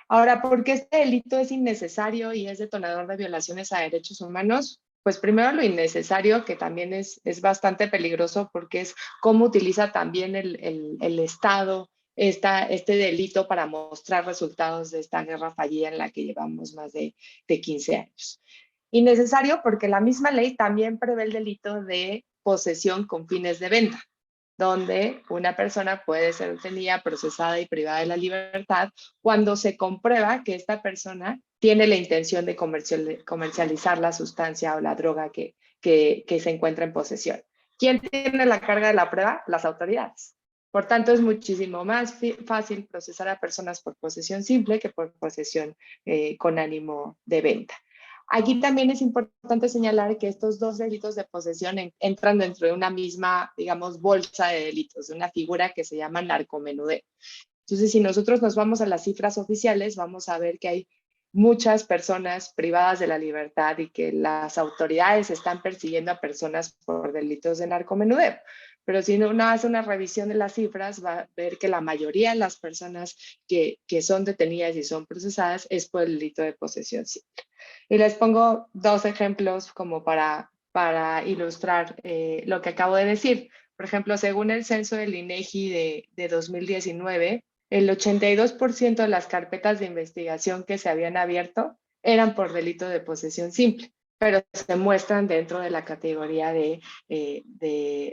Ahora, ¿por qué este delito es innecesario y es detonador de violaciones a derechos humanos? Pues primero lo innecesario, que también es bastante peligroso porque es cómo utiliza también el Estado este delito para mostrar resultados de esta guerra fallida en la que llevamos más de 15 años. Innecesario porque la misma ley también prevé el delito de posesión con fines de venta, donde una persona puede ser detenida, procesada y privada de la libertad cuando se comprueba que esta persona tiene la intención de comercializar la sustancia o la droga que se encuentra en posesión. ¿Quién tiene la carga de la prueba? Las autoridades. Por tanto, es muchísimo más fácil procesar a personas por posesión simple que por posesión con ánimo de venta. Aquí también es importante señalar que estos 2 delitos de posesión entran dentro de una misma, digamos, bolsa de delitos, de una figura que se llama narcomenudeo. Entonces, si nosotros nos vamos a las cifras oficiales, vamos a ver que hay muchas personas privadas de la libertad y que las autoridades están persiguiendo a personas por delitos de narcomenudeo. Pero si uno hace una revisión de las cifras, va a ver que la mayoría de las personas que son detenidas y son procesadas es por el delito de posesión simple. Y les pongo 2 ejemplos como para ilustrar lo que acabo de decir. Por ejemplo, según el censo del INEGI de 2019, el 82% de las carpetas de investigación que se habían abierto eran por delito de posesión simple, pero se muestran dentro de la categoría de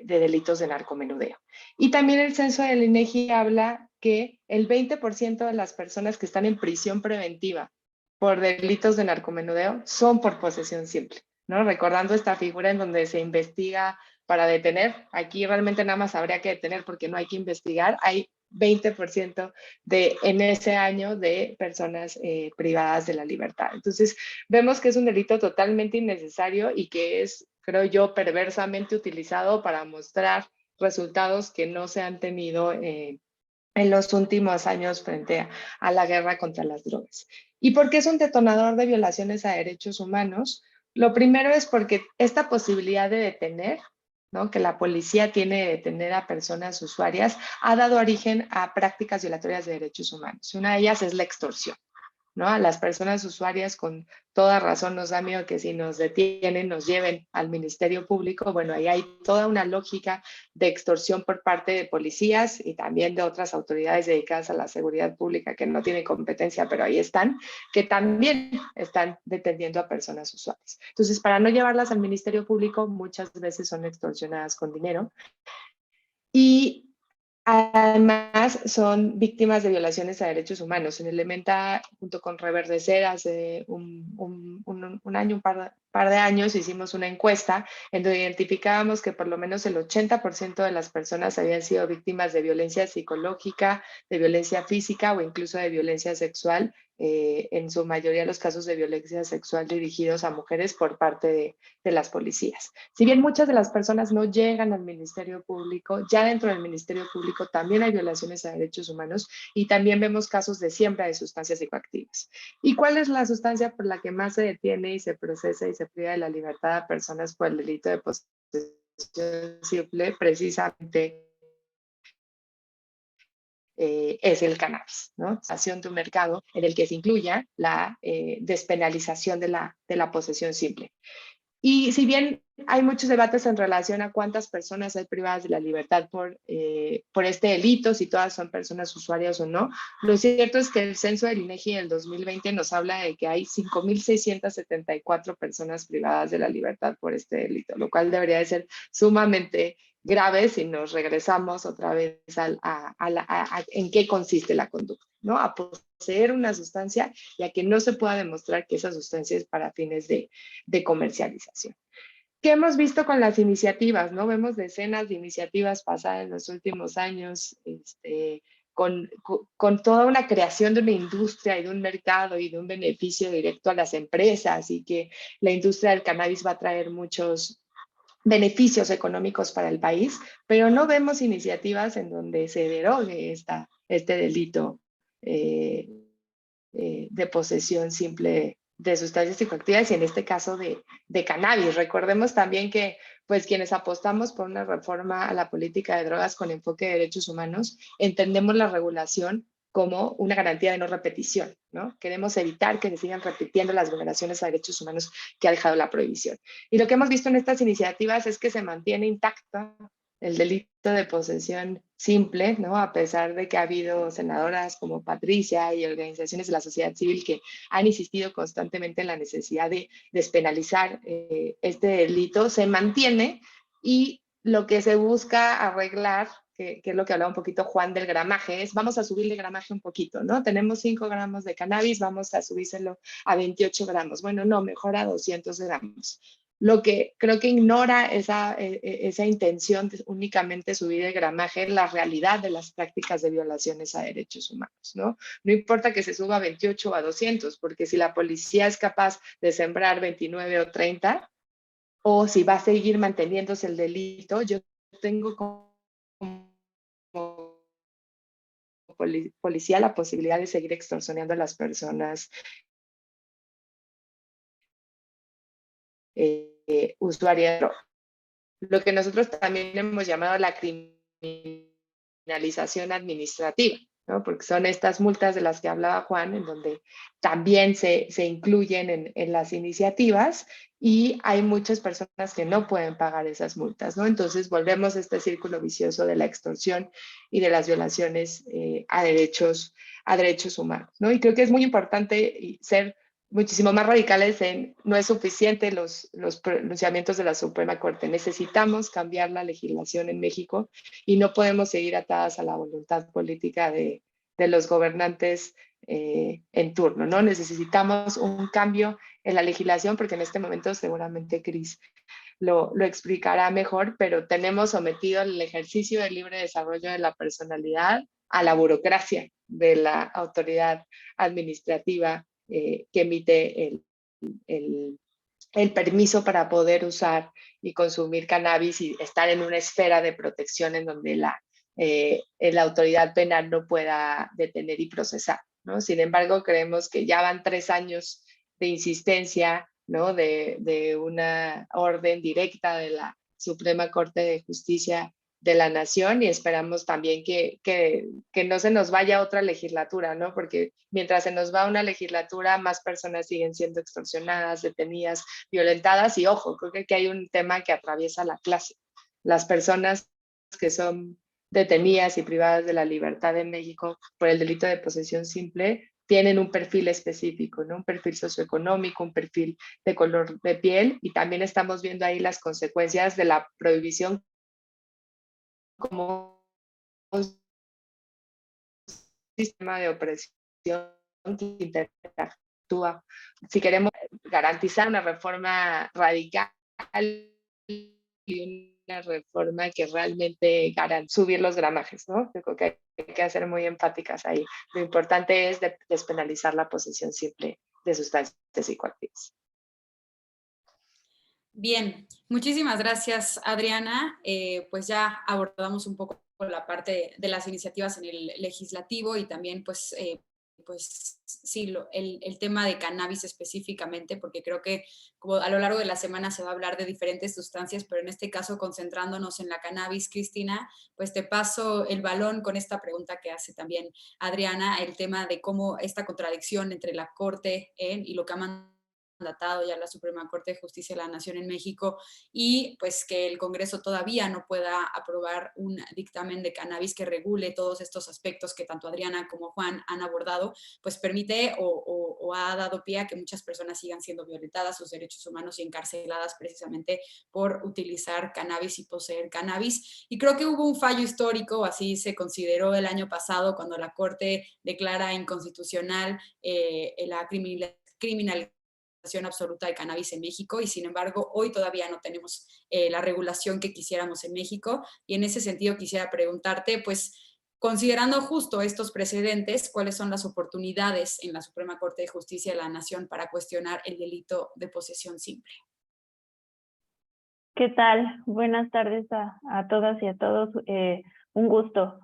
delitos de narcomenudeo. Y también el censo del INEGI habla que el 20% de las personas que están en prisión preventiva por delitos de narcomenudeo son por posesión simple, ¿no? Recordando esta figura en donde se investiga para detener, aquí realmente nada más habría que detener porque no hay que investigar, hay 20% en ese año de personas privadas de la libertad. Entonces, vemos que es un delito totalmente innecesario y que es, creo yo, perversamente utilizado para mostrar resultados que no se han tenido en los últimos años frente a la guerra contra las drogas. ¿Y por qué es un detonador de violaciones a derechos humanos? Lo primero es porque esta posibilidad de detener, ¿no?, que la policía tiene de detener a personas usuarias, ha dado origen a prácticas violatorias de derechos humanos. Una de ellas es la extorsión, ¿no? A las personas usuarias con toda razón nos da miedo que si nos detienen nos lleven al Ministerio Público. Bueno, ahí hay toda una lógica de extorsión por parte de policías y también de otras autoridades dedicadas a la seguridad pública que no tienen competencia, pero ahí están, que también están deteniendo a personas usuarias. Entonces, para no llevarlas al Ministerio Público, muchas veces son extorsionadas con dinero. Y además, son víctimas de violaciones a derechos humanos. En Elementa, junto con Reverdecer, hace un año, un par de años, hicimos una encuesta en donde identificábamos que por lo menos el 80% de las personas habían sido víctimas de violencia psicológica, de violencia física o incluso de violencia sexual, en su mayoría los casos de violencia sexual dirigidos a mujeres por parte de las policías. Si bien muchas de las personas no llegan al Ministerio Público, ya dentro del Ministerio Público también hay violaciones a derechos humanos y también vemos casos de siembra de sustancias psicoactivas. ¿Y cuál es la sustancia por la que más se detiene y se procesa y se priva de la libertad a personas por el delito de posesión simple? Precisamente es el cannabis, ¿no? Acción de un mercado en el que se incluya la despenalización de la posesión simple. Y si bien hay muchos debates en relación a cuántas personas hay privadas de la libertad por este delito, si todas son personas usuarias o no, lo cierto es que el censo del INEGI del 2020 nos habla de que hay 5.674 personas privadas de la libertad por este delito, lo cual debería de ser sumamente grave si nos regresamos otra vez en qué consiste la conducta, ¿no? A poseer una sustancia y a que no se pueda demostrar que esa sustancia es para fines de comercialización. ¿Qué hemos visto con las iniciativas? ¿No? Vemos decenas de iniciativas pasadas en los últimos años, con toda una creación de una industria y de un mercado y de un beneficio directo a las empresas, y que la industria del cannabis va a traer muchos beneficios económicos para el país, pero no vemos iniciativas en donde se derogue este delito de posesión simple de sustancias psicoactivas, y en este caso de cannabis. Recordemos también que pues quienes apostamos por una reforma a la política de drogas con enfoque de derechos humanos, entendemos la regulación como una garantía de no repetición, ¿no? Queremos evitar que se sigan repitiendo las vulneraciones a derechos humanos que ha dejado la prohibición. Y lo que hemos visto en estas iniciativas es que se mantiene intacta el delito de posesión simple, ¿no? A pesar de que ha habido senadoras como Patricia y organizaciones de la sociedad civil que han insistido constantemente en la necesidad de despenalizar este delito, se mantiene, y lo que se busca arreglar, que es lo que hablaba un poquito Juan del gramaje, es vamos a subirle gramaje un poquito, ¿no? Tenemos 5 gramos de cannabis, vamos a subírselo a 28 gramos. Bueno, no, mejor a 200 gramos. Lo que creo que ignora esa intención de únicamente subir el gramaje, la realidad de las prácticas de violaciones a derechos humanos, ¿no? No importa que se suba a 28 o a 200, porque si la policía es capaz de sembrar 29 o 30, o si va a seguir manteniéndose el delito, yo tengo como policía la posibilidad de seguir extorsionando a las personas usuarias de droga. Lo que nosotros también hemos llamado la criminalización administrativa, ¿no? Porque son estas multas de las que hablaba Juan, en donde también se incluyen en las iniciativas, y hay muchas personas que no pueden pagar esas multas, ¿no? Entonces volvemos a este círculo vicioso de la extorsión y de las violaciones a derechos humanos, ¿no? Y creo que es muy importante ser muchísimo más radicales en no es suficiente los pronunciamientos de la Suprema Corte. Necesitamos cambiar la legislación en México y no podemos seguir atadas a la voluntad política de los gobernantes en turno, ¿no? Necesitamos un cambio en la legislación, porque en este momento seguramente Cris lo explicará mejor, pero tenemos sometido el ejercicio del libre desarrollo de la personalidad a la burocracia de la autoridad administrativa que emite el permiso para poder usar y consumir cannabis y estar en una esfera de protección en donde la autoridad penal no pueda detener y procesar, ¿no? Sin embargo, creemos que ya van 3 años de insistencia, ¿no? de una orden directa de la Suprema Corte de Justicia de la Nación, y esperamos también que no se nos vaya otra legislatura, ¿no? Porque mientras se nos va una legislatura, más personas siguen siendo extorsionadas, detenidas, violentadas, y ojo, creo que aquí hay un tema que atraviesa la clase. Las personas que son detenidas y privadas de la libertad en México por el delito de posesión simple tienen un perfil específico, ¿no? Un perfil socioeconómico, un perfil de color de piel, y también estamos viendo ahí las consecuencias de la prohibición como un sistema de opresión que interactúa. Si queremos garantizar una reforma radical y una reforma que realmente subir los gramajes, ¿no? Yo creo que hay que ser muy empáticas ahí. Lo importante es despenalizar la posesión simple de sustancias psicoactivas. Bien, muchísimas gracias, Adriana. Pues ya abordamos un poco la parte de las iniciativas en el legislativo y también pues sí, el tema de cannabis específicamente, porque creo que como a lo largo de la semana se va a hablar de diferentes sustancias, pero en este caso concentrándonos en la cannabis. Cristina, pues te paso el balón con esta pregunta que hace también Adriana, el tema de cómo esta contradicción entre la Corte y lo que ha mandatado ya la Suprema Corte de Justicia de la Nación en México y pues que el Congreso todavía no pueda aprobar un dictamen de cannabis que regule todos estos aspectos que tanto Adriana como Juan han abordado, pues permite o ha dado pie a que muchas personas sigan siendo violentadas sus derechos humanos y encarceladas precisamente por utilizar cannabis y poseer cannabis. Y creo que hubo un fallo histórico, así se consideró el año pasado cuando la Corte declara inconstitucional la criminalización absoluta de cannabis en México y sin embargo hoy todavía no tenemos la regulación que quisiéramos en México y en ese sentido quisiera preguntarte, pues considerando justo estos precedentes, ¿cuáles son las oportunidades en la Suprema Corte de Justicia de la Nación para cuestionar el delito de posesión simple? ¿Qué tal? Buenas tardes a todas y a todos. Un gusto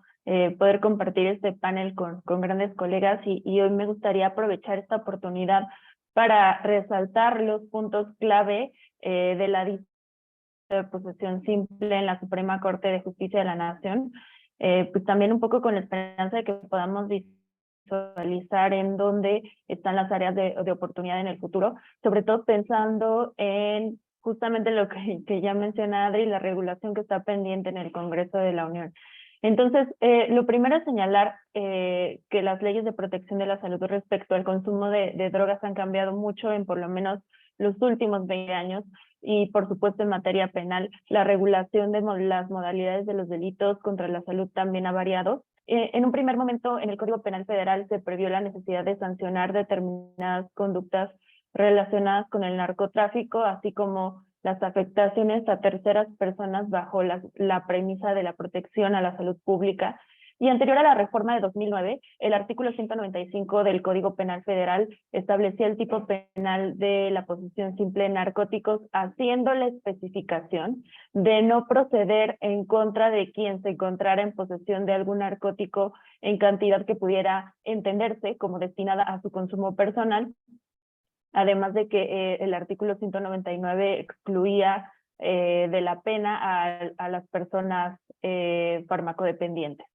poder compartir este panel con grandes colegas y hoy me gustaría aprovechar esta oportunidad para resaltar los puntos clave de la de posesión simple en la Suprema Corte de Justicia de la Nación, pues también un poco con la esperanza de que podamos visualizar en dónde están las áreas de oportunidad en el futuro, sobre todo pensando en justamente lo que ya menciona Adri, la regulación que está pendiente en el Congreso de la Unión. Entonces, lo primero es señalar que las leyes de protección de la salud respecto al consumo de drogas han cambiado mucho en por lo menos los últimos 20 años y, por supuesto, en materia penal, la regulación de las modalidades de los delitos contra la salud también ha variado. En un primer momento, en el Código Penal Federal se previó la necesidad de sancionar determinadas conductas relacionadas con el narcotráfico, así como las afectaciones a terceras personas bajo la premisa de la protección a la salud pública. Y anterior a la reforma de 2009, el artículo 195 del Código Penal Federal establecía el tipo penal de la posesión simple de narcóticos, haciendo la especificación de no proceder en contra de quien se encontrara en posesión de algún narcótico en cantidad que pudiera entenderse como destinada a su consumo personal, además de que el artículo 199 excluía de la pena a las personas farmacodependientes.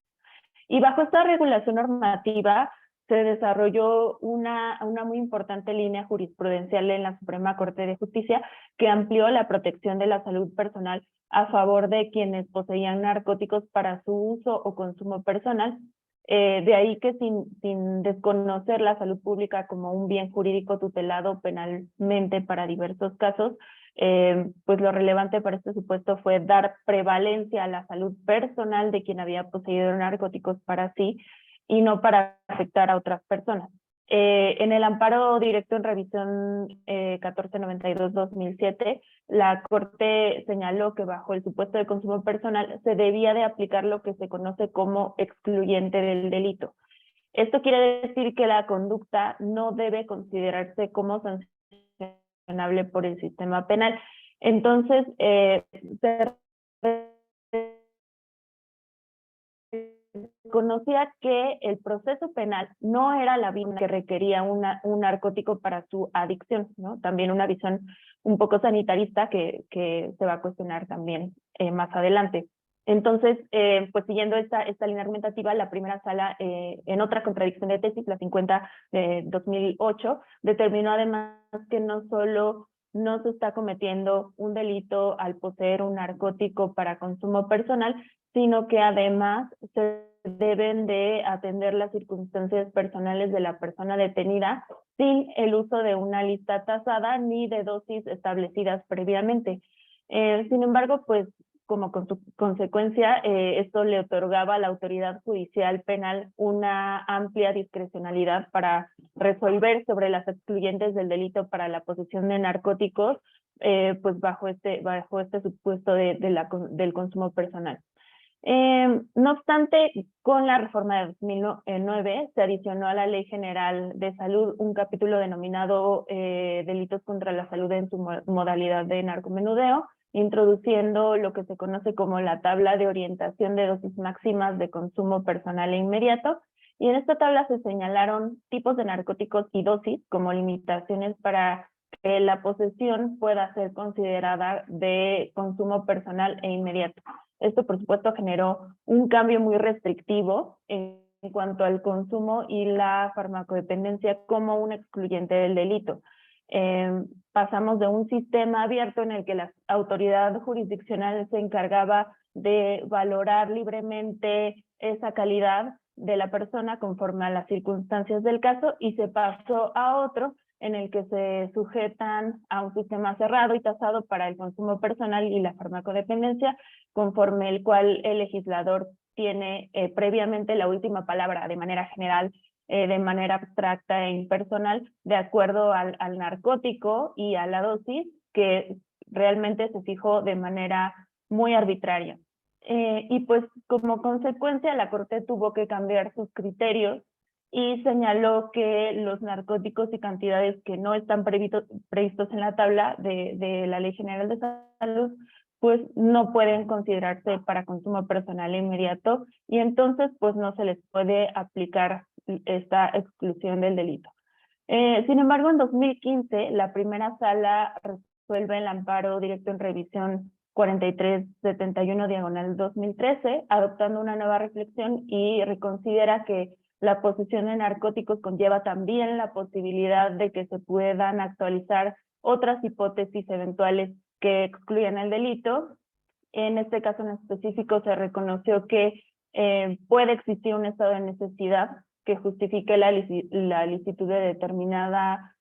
Y bajo esta regulación normativa se desarrolló una muy importante línea jurisprudencial en la Suprema Corte de Justicia que amplió la protección de la salud personal a favor de quienes poseían narcóticos para su uso o consumo personal. De ahí que sin desconocer la salud pública como un bien jurídico tutelado penalmente para diversos casos, pues lo relevante para este supuesto fue dar prevalencia a la salud personal de quien había poseído narcóticos para sí y no para afectar a otras personas. En el amparo directo en revisión 1492-2007, la Corte señaló que bajo el supuesto de consumo personal se debía de aplicar lo que se conoce como excluyente del delito. Esto quiere decir que la conducta no debe considerarse como sancionable por el sistema penal. Entonces, se conocía que el proceso penal no era la vía que requería un narcótico para su adicción, ¿no? También una visión un poco sanitarista que se va a cuestionar también más adelante. Entonces, pues siguiendo esta línea argumentativa, la primera sala, en otra contradicción de tesis, la 50 de 2008, determinó además que no solo no se está cometiendo un delito al poseer un narcótico para consumo personal, sino que además se deben de atender las circunstancias personales de la persona detenida sin el uso de una lista tasada ni de dosis establecidas previamente. Sin embargo, pues como consecuencia, esto le otorgaba a la autoridad judicial penal una amplia discrecionalidad para resolver sobre las excluyentes del delito para la posesión de narcóticos, pues bajo este supuesto del consumo personal. No obstante, con la reforma de 2009 se adicionó a la Ley General de Salud un capítulo denominado Delitos contra la Salud en su modalidad de narcomenudeo, introduciendo lo que se conoce como la tabla de orientación de dosis máximas de consumo personal e inmediato. Y en esta tabla se señalaron tipos de narcóticos y dosis como limitaciones para que la posesión pueda ser considerada de consumo personal e inmediato. Esto, por supuesto, generó un cambio muy restrictivo en cuanto al consumo y la farmacodependencia como un excluyente del delito. Pasamos de un sistema abierto en el que la autoridad jurisdiccional se encargaba de valorar libremente esa calidad de la persona conforme a las circunstancias del caso, y se pasó a otro en el que se sujetan a un sistema cerrado y tasado para el consumo personal y la farmacodependencia, conforme el cual el legislador tiene previamente la última palabra de manera general, de manera abstracta e impersonal, de acuerdo al narcótico y a la dosis que realmente se fijó de manera muy arbitraria. Y pues como consecuencia la Corte tuvo que cambiar sus criterios y señaló que los narcóticos y cantidades que no están previstos en la tabla de la Ley General de Salud pues no pueden considerarse para consumo personal inmediato, y entonces pues no se les puede aplicar esta exclusión del delito. Sin embargo, en 2015, la primera sala resuelve el amparo directo en revisión 4371/2013, adoptando una nueva reflexión y reconsidera que la posesión de narcóticos conlleva también la posibilidad de que se puedan actualizar otras hipótesis eventuales que excluyan el delito. En este caso en específico se reconoció que puede existir un estado de necesidad que justifique la licitud de determinada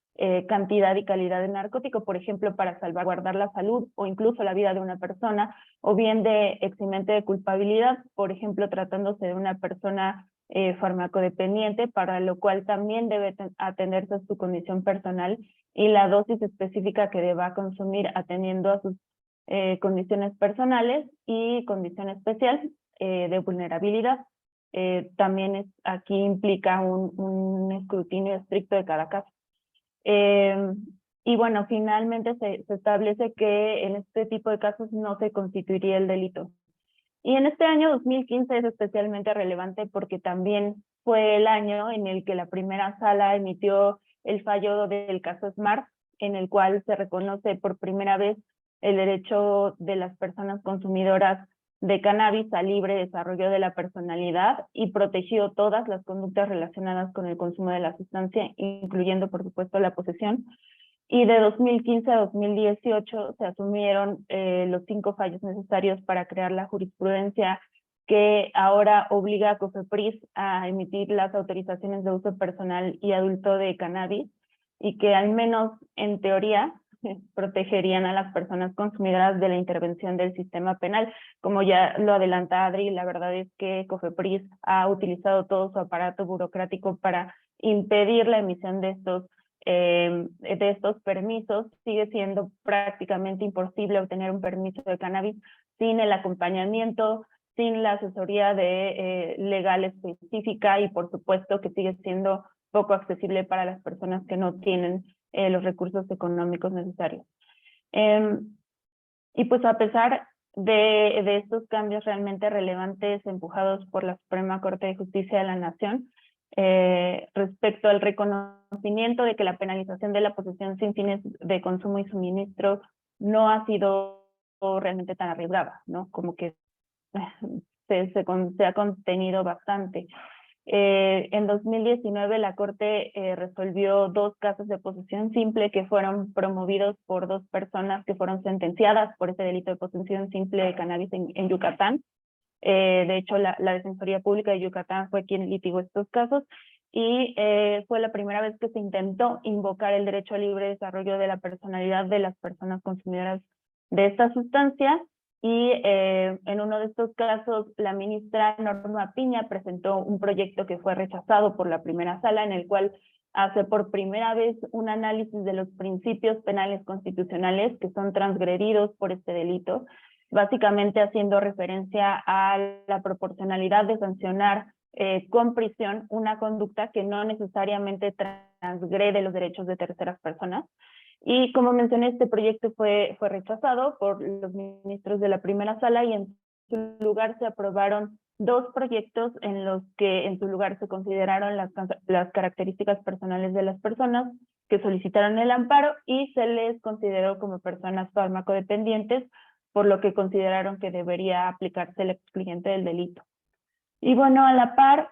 cantidad y calidad de narcótico, por ejemplo, para salvaguardar la salud o incluso la vida de una persona, o bien de eximente de culpabilidad, por ejemplo, tratándose de una persona farmacodependiente, para lo cual también debe atenderse a su condición personal y la dosis específica que deba consumir atendiendo a sus condiciones personales y condición especial de vulnerabilidad. También aquí implica un escrutinio estricto de cada caso. Y bueno, finalmente se establece que en este tipo de casos no se constituiría el delito. Y en este año 2015 es especialmente relevante porque también fue el año en el que la primera sala emitió el fallo del caso Smart, en el cual se reconoce por primera vez el derecho de las personas consumidoras de cannabis al libre desarrollo de la personalidad y protegió todas las conductas relacionadas con el consumo de la sustancia, incluyendo, por supuesto, la posesión. Y de 2015 a 2018 se asumieron los 5 fallos necesarios para crear la jurisprudencia que ahora obliga a COFEPRIS a emitir las autorizaciones de uso personal y adulto de cannabis, y que al menos en teoría protegerían a las personas consumidoras de la intervención del sistema penal. Como ya lo adelanta Adri, la verdad es que COFEPRIS ha utilizado todo su aparato burocrático para impedir la emisión de estos permisos. Sigue siendo prácticamente imposible obtener un permiso de cannabis sin el acompañamiento, sin la asesoría legal específica, y por supuesto que sigue siendo poco accesible para las personas que no tienen los recursos económicos necesarios. Y pues a pesar de estos cambios realmente relevantes empujados por la Suprema Corte de Justicia de la Nación, respecto al reconocimiento de que la penalización de la posesión sin fines de consumo y suministro no ha sido realmente tan arriesgada, ¿no? Como que se ha contenido bastante. En 2019 la Corte resolvió 2 casos de posesión simple que fueron promovidos por 2 personas que fueron sentenciadas por ese delito de posesión simple de cannabis en Yucatán. De hecho, la Defensoría Pública de Yucatán fue quien litigó estos casos, y fue la primera vez que se intentó invocar el derecho al libre desarrollo de la personalidad de las personas consumidoras de esta sustancia. Y en uno de estos casos, la ministra Norma Piña presentó un proyecto que fue rechazado por la primera sala, en el cual hace por primera vez un análisis de los principios penales constitucionales que son transgredidos por este delito, básicamente haciendo referencia a la proporcionalidad de sancionar con prisión una conducta que no necesariamente transgrede los derechos de terceras personas. Y como mencioné, este proyecto fue rechazado por los ministros de la primera sala, y en su lugar se aprobaron 2 proyectos en los que en su lugar se consideraron las características personales de las personas que solicitaron el amparo y se les consideró como personas farmacodependientes, por lo que consideraron que debería aplicarse el excluyente del delito. Y bueno, a la par,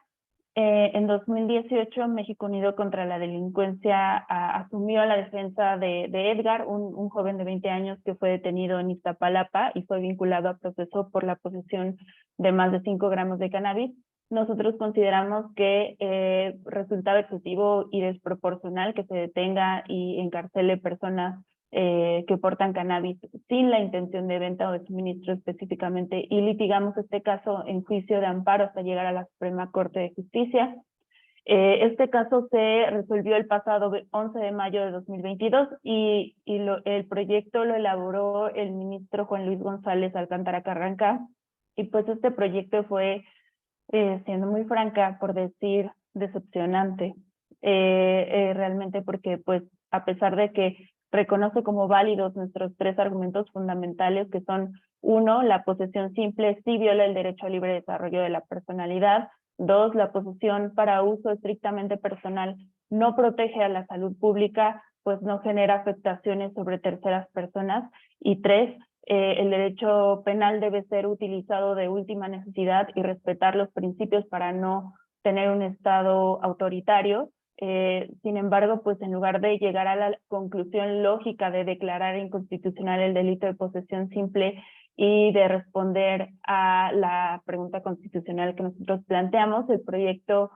En 2018, México Unido contra la Delincuencia asumió la defensa de Edgar, un joven de 20 años que fue detenido en Iztapalapa y fue vinculado a proceso por la posesión de más de 5 gramos de cannabis. Nosotros consideramos que resultaba excesivo y desproporcional que se detenga y encarcele personas que portan cannabis sin la intención de venta o de suministro específicamente, y litigamos este caso en juicio de amparo hasta llegar a la Suprema Corte de Justicia. Este caso se resolvió el pasado 11 de mayo de 2022 y el proyecto lo elaboró el ministro Juan Luis González Alcántara Carranca, y pues este proyecto fue, siendo muy franca, por decir, decepcionante, realmente, porque pues a pesar de que reconoce como válidos nuestros 3 argumentos fundamentales, que son: 1, la posesión simple sí viola el derecho al libre desarrollo de la personalidad; 2, la posesión para uso estrictamente personal no protege a la salud pública, pues no genera afectaciones sobre terceras personas; y 3, el derecho penal debe ser utilizado de última necesidad y respetar los principios para no tener un Estado autoritario. Sin embargo, pues en lugar de llegar a la conclusión lógica de declarar inconstitucional el delito de posesión simple y de responder a la pregunta constitucional que nosotros planteamos, el proyecto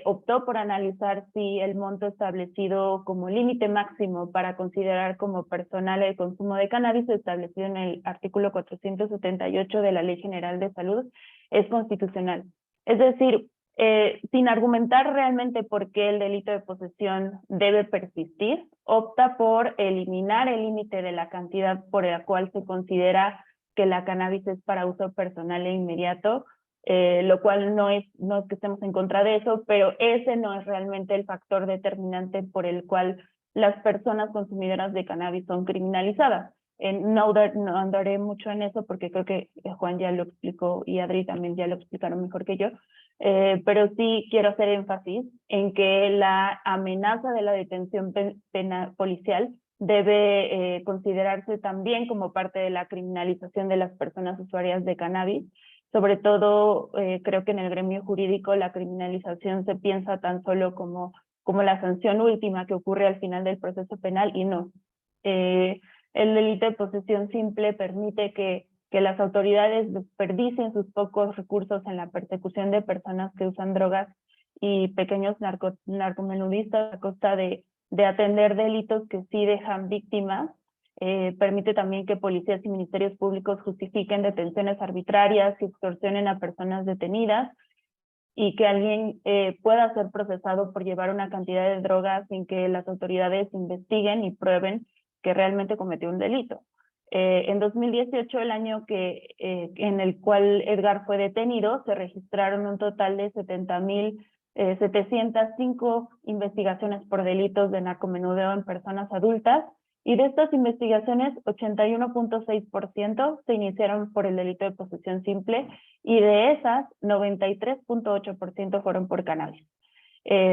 optó por analizar si el monto establecido como límite máximo para considerar como personal el consumo de cannabis, establecido en el artículo 478 de la Ley General de Salud, es constitucional. Es decir, sin argumentar realmente por qué el delito de posesión debe persistir, opta por eliminar el límite de la cantidad por la cual se considera que la cannabis es para uso personal e inmediato, lo cual no es que estemos en contra de eso, pero ese no es realmente el factor determinante por el cual las personas consumidoras de cannabis son criminalizadas. No andaré mucho en eso porque creo que Juan ya lo explicó y Adri también ya lo explicaron mejor que yo. Pero sí quiero hacer énfasis en que la amenaza de la detención policial debe considerarse también como parte de la criminalización de las personas usuarias de cannabis. Sobre todo, creo que en el gremio jurídico la criminalización se piensa tan solo como la sanción última que ocurre al final del proceso penal, y no. El delito de posesión simple permite que las autoridades desperdicien sus pocos recursos en la persecución de personas que usan drogas y pequeños narcomenudistas a costa de atender delitos que sí dejan víctimas. Permite también que policías y ministerios públicos justifiquen detenciones arbitrarias y extorsionen a personas detenidas, y que alguien pueda ser procesado por llevar una cantidad de drogas sin que las autoridades investiguen y prueben que realmente cometió un delito. En 2018, el año en el cual Edgar fue detenido, se registraron un total de 70.705 investigaciones por delitos de narcomenudeo en personas adultas, y de estas investigaciones, 81.6% se iniciaron por el delito de posesión simple, y de esas, 93.8% fueron por cannabis.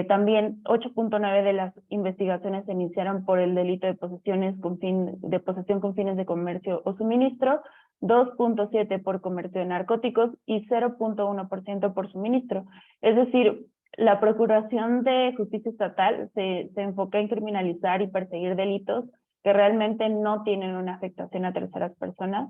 También 8.9 de las investigaciones se iniciaron por el delito de posesión con fines de comercio o suministro, 2.7 por comercio de narcóticos y 0.1% por suministro. Es decir, la Procuración de Justicia Estatal se enfoca en criminalizar y perseguir delitos que realmente no tienen una afectación a terceras personas.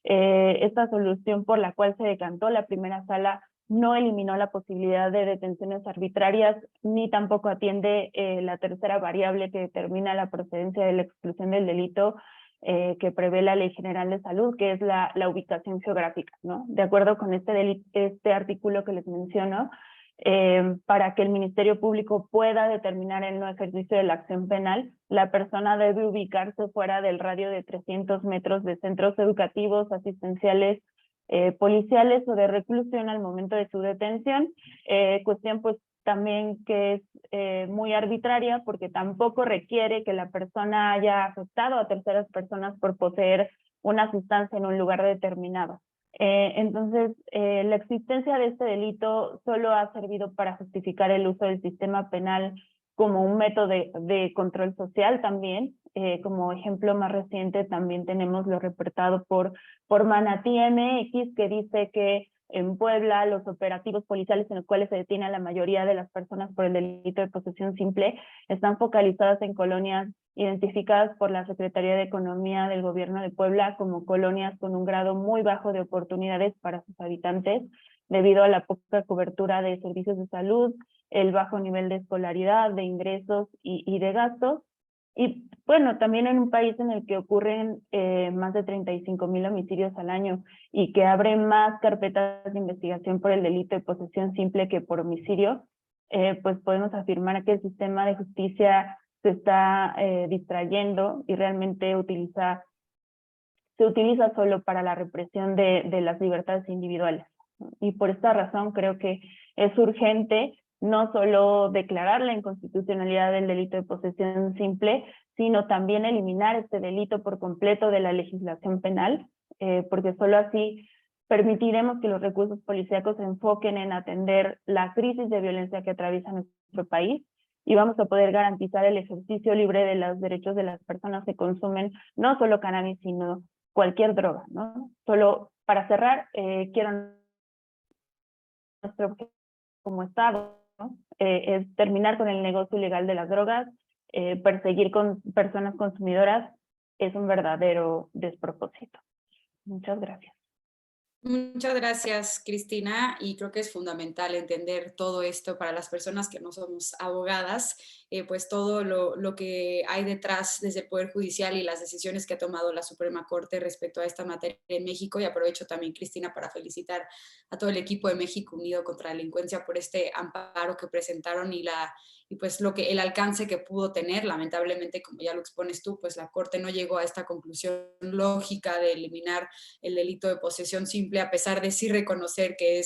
Esta solución por la cual se decantó la primera sala no eliminó la posibilidad de detenciones arbitrarias, ni tampoco atiende la tercera variable que determina la procedencia de la exclusión del delito, que prevé la Ley General de Salud, que es la ubicación geográfica, ¿no? De acuerdo con este artículo que les menciono, para que el Ministerio Público pueda determinar el no ejercicio de la acción penal, la persona debe ubicarse fuera del radio de 300 metros de centros educativos, asistenciales, policiales o de reclusión al momento de su detención. Cuestión pues también que es muy arbitraria, porque tampoco requiere que la persona haya afectado a terceras personas por poseer una sustancia en un lugar determinado. Entonces, la existencia de este delito solo ha servido para justificar el uso del sistema penal como un método de control social también. Como ejemplo más reciente también tenemos lo reportado por Manatí MX, que dice que en Puebla, los operativos policiales en los cuales se detiene a la mayoría de las personas por el delito de posesión simple están focalizadas en colonias identificadas por la Secretaría de Economía del Gobierno de Puebla como colonias con un grado muy bajo de oportunidades para sus habitantes, debido a la poca cobertura de servicios de salud, el bajo nivel de escolaridad, de ingresos y de gastos. Y bueno, también en un país en el que ocurren más de 35,000 homicidios al año y que abren más carpetas de investigación por el delito de posesión simple que por homicidio, pues podemos afirmar que el sistema de justicia se está distrayendo y realmente se utiliza solo para la represión de las libertades individuales. Y por esta razón creo que es urgente no solo declarar la inconstitucionalidad del delito de posesión simple, sino también eliminar este delito por completo de la legislación penal, porque solo así permitiremos que los recursos policíacos se enfoquen en atender la crisis de violencia que atraviesa nuestro país y vamos a poder garantizar el ejercicio libre de los derechos de las personas que consumen no solo cannabis, sino cualquier droga, ¿no? Solo para cerrar, quiero nuestro objetivo como Estado, ¿no? Es terminar con el negocio ilegal de las drogas, perseguir con personas consumidoras es un verdadero despropósito. Muchas gracias. Muchas gracias, Cristina, y creo que es fundamental entender todo esto para las personas que no somos abogadas, pues todo lo que hay detrás desde el Poder Judicial y las decisiones que ha tomado la Suprema Corte respecto a esta materia en México. Y aprovecho también, Cristina, para felicitar a todo el equipo de México Unido contra la Delincuencia por este amparo que presentaron y pues el alcance que pudo tener. Lamentablemente, como ya lo expones tú, pues la Corte no llegó a esta conclusión lógica de eliminar el delito de posesión simple, a pesar de sí reconocer que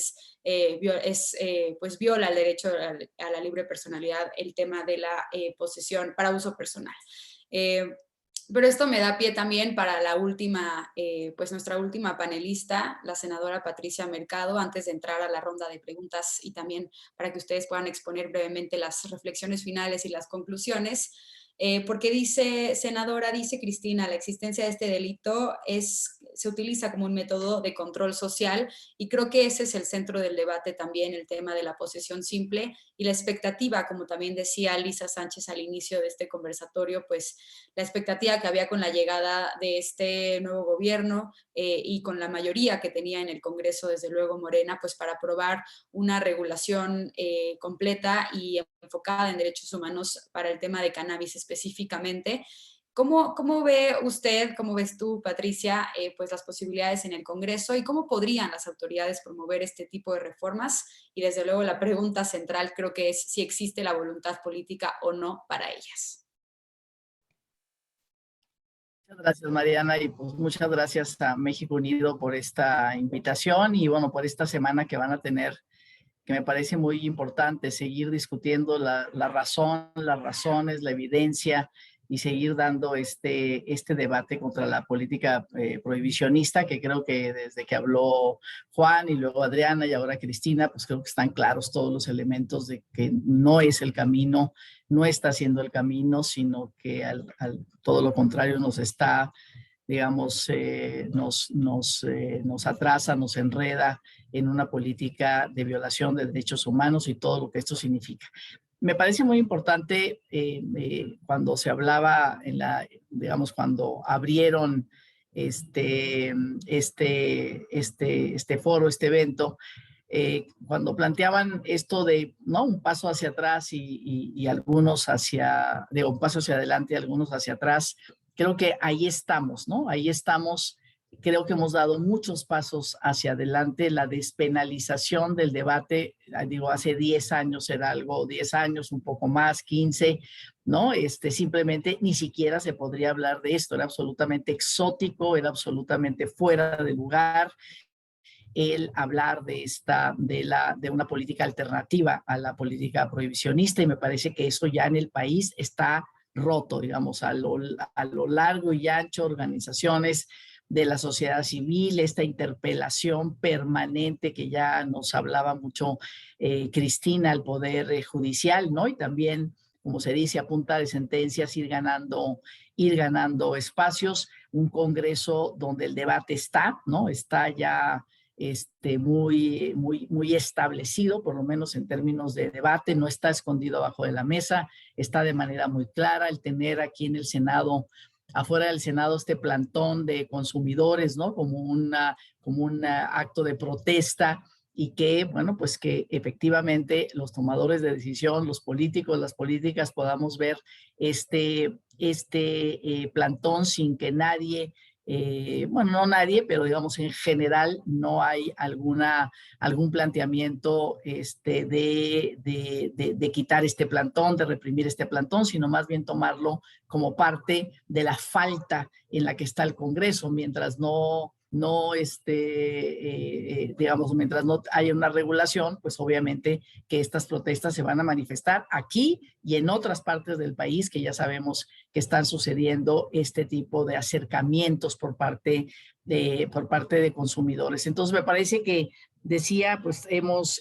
pues viola el derecho a la libre personalidad el tema de la posesión para uso personal. Pero esto me da pie también para la última, pues nuestra última panelista, la senadora Patricia Mercado, antes de entrar a la ronda de preguntas y también para que ustedes puedan exponer brevemente las reflexiones finales y las conclusiones. Porque dice, senadora, dice Cristina, la existencia de este delito se utiliza como un método de control social y creo que ese es el centro del debate también, el tema de la posesión simple y la expectativa, como también decía Lisa Sánchez al inicio de este conversatorio, pues la expectativa que había con la llegada de este nuevo gobierno y con la mayoría que tenía en el Congreso, desde luego Morena, pues para aprobar una regulación completa y enfocada en derechos humanos para el tema de cannabis específicamente. ¿Cómo ve usted, cómo ves tú, Patricia, pues las posibilidades en el Congreso y cómo podrían las autoridades promover este tipo de reformas? Y desde luego la pregunta central creo que es si existe la voluntad política o no para ellas. Muchas gracias, Mariana, y pues muchas gracias a México Unido por esta invitación y bueno, por esta semana que van a tener, que me parece muy importante seguir discutiendo la razón, las razones, la evidencia y seguir dando este debate contra la política prohibicionista, que creo que desde que habló Juan y luego Adriana y ahora Cristina, pues creo que están claros todos los elementos de que no es el camino, no está siendo el camino, sino que todo lo contrario nos está, digamos, nos atrasa, nos enreda en una política de violación de derechos humanos y todo lo que esto significa. Me parece muy importante cuando se hablaba digamos, cuando abrieron este foro, este evento, cuando planteaban esto de, ¿no?, un paso hacia atrás y algunos un paso hacia adelante y algunos hacia atrás. Creo que ahí estamos, ¿no? Ahí estamos. Creo que hemos dado muchos pasos hacia adelante. La despenalización del debate, digo, hace 10 años era algo, 10 años, un poco más, 15, ¿no? Simplemente ni siquiera se podría hablar de esto. Era absolutamente exótico, era absolutamente fuera de lugar el hablar de una política alternativa a la política prohibicionista, y me parece que eso ya en el país está roto, digamos, a lo largo y ancho, organizaciones de la sociedad civil, esta interpelación permanente que ya nos hablaba mucho Cristina al Poder Judicial, ¿no? Y también, como se dice, a punta de sentencias ir ganando espacios, un Congreso donde el debate está, ¿no? Está ya muy establecido, por lo menos en términos de debate, no está escondido abajo de la mesa, está de manera muy clara. El tener aquí en el Senado, afuera del Senado, este plantón de consumidores, ¿no? Como un acto de protesta, y que, bueno, pues que efectivamente los tomadores de decisión, los políticos, las políticas, podamos ver este plantón sin que nadie, bueno, no nadie, pero digamos en general no hay algún planteamiento de quitar este plantón, de reprimir este plantón, sino más bien tomarlo como parte de la falta en la que está el Congreso, mientras digamos, mientras no haya una regulación, pues obviamente que estas protestas se van a manifestar aquí y en otras partes del país, que ya sabemos que están sucediendo este tipo de acercamientos por parte de consumidores. Entonces me parece que, decía, pues hemos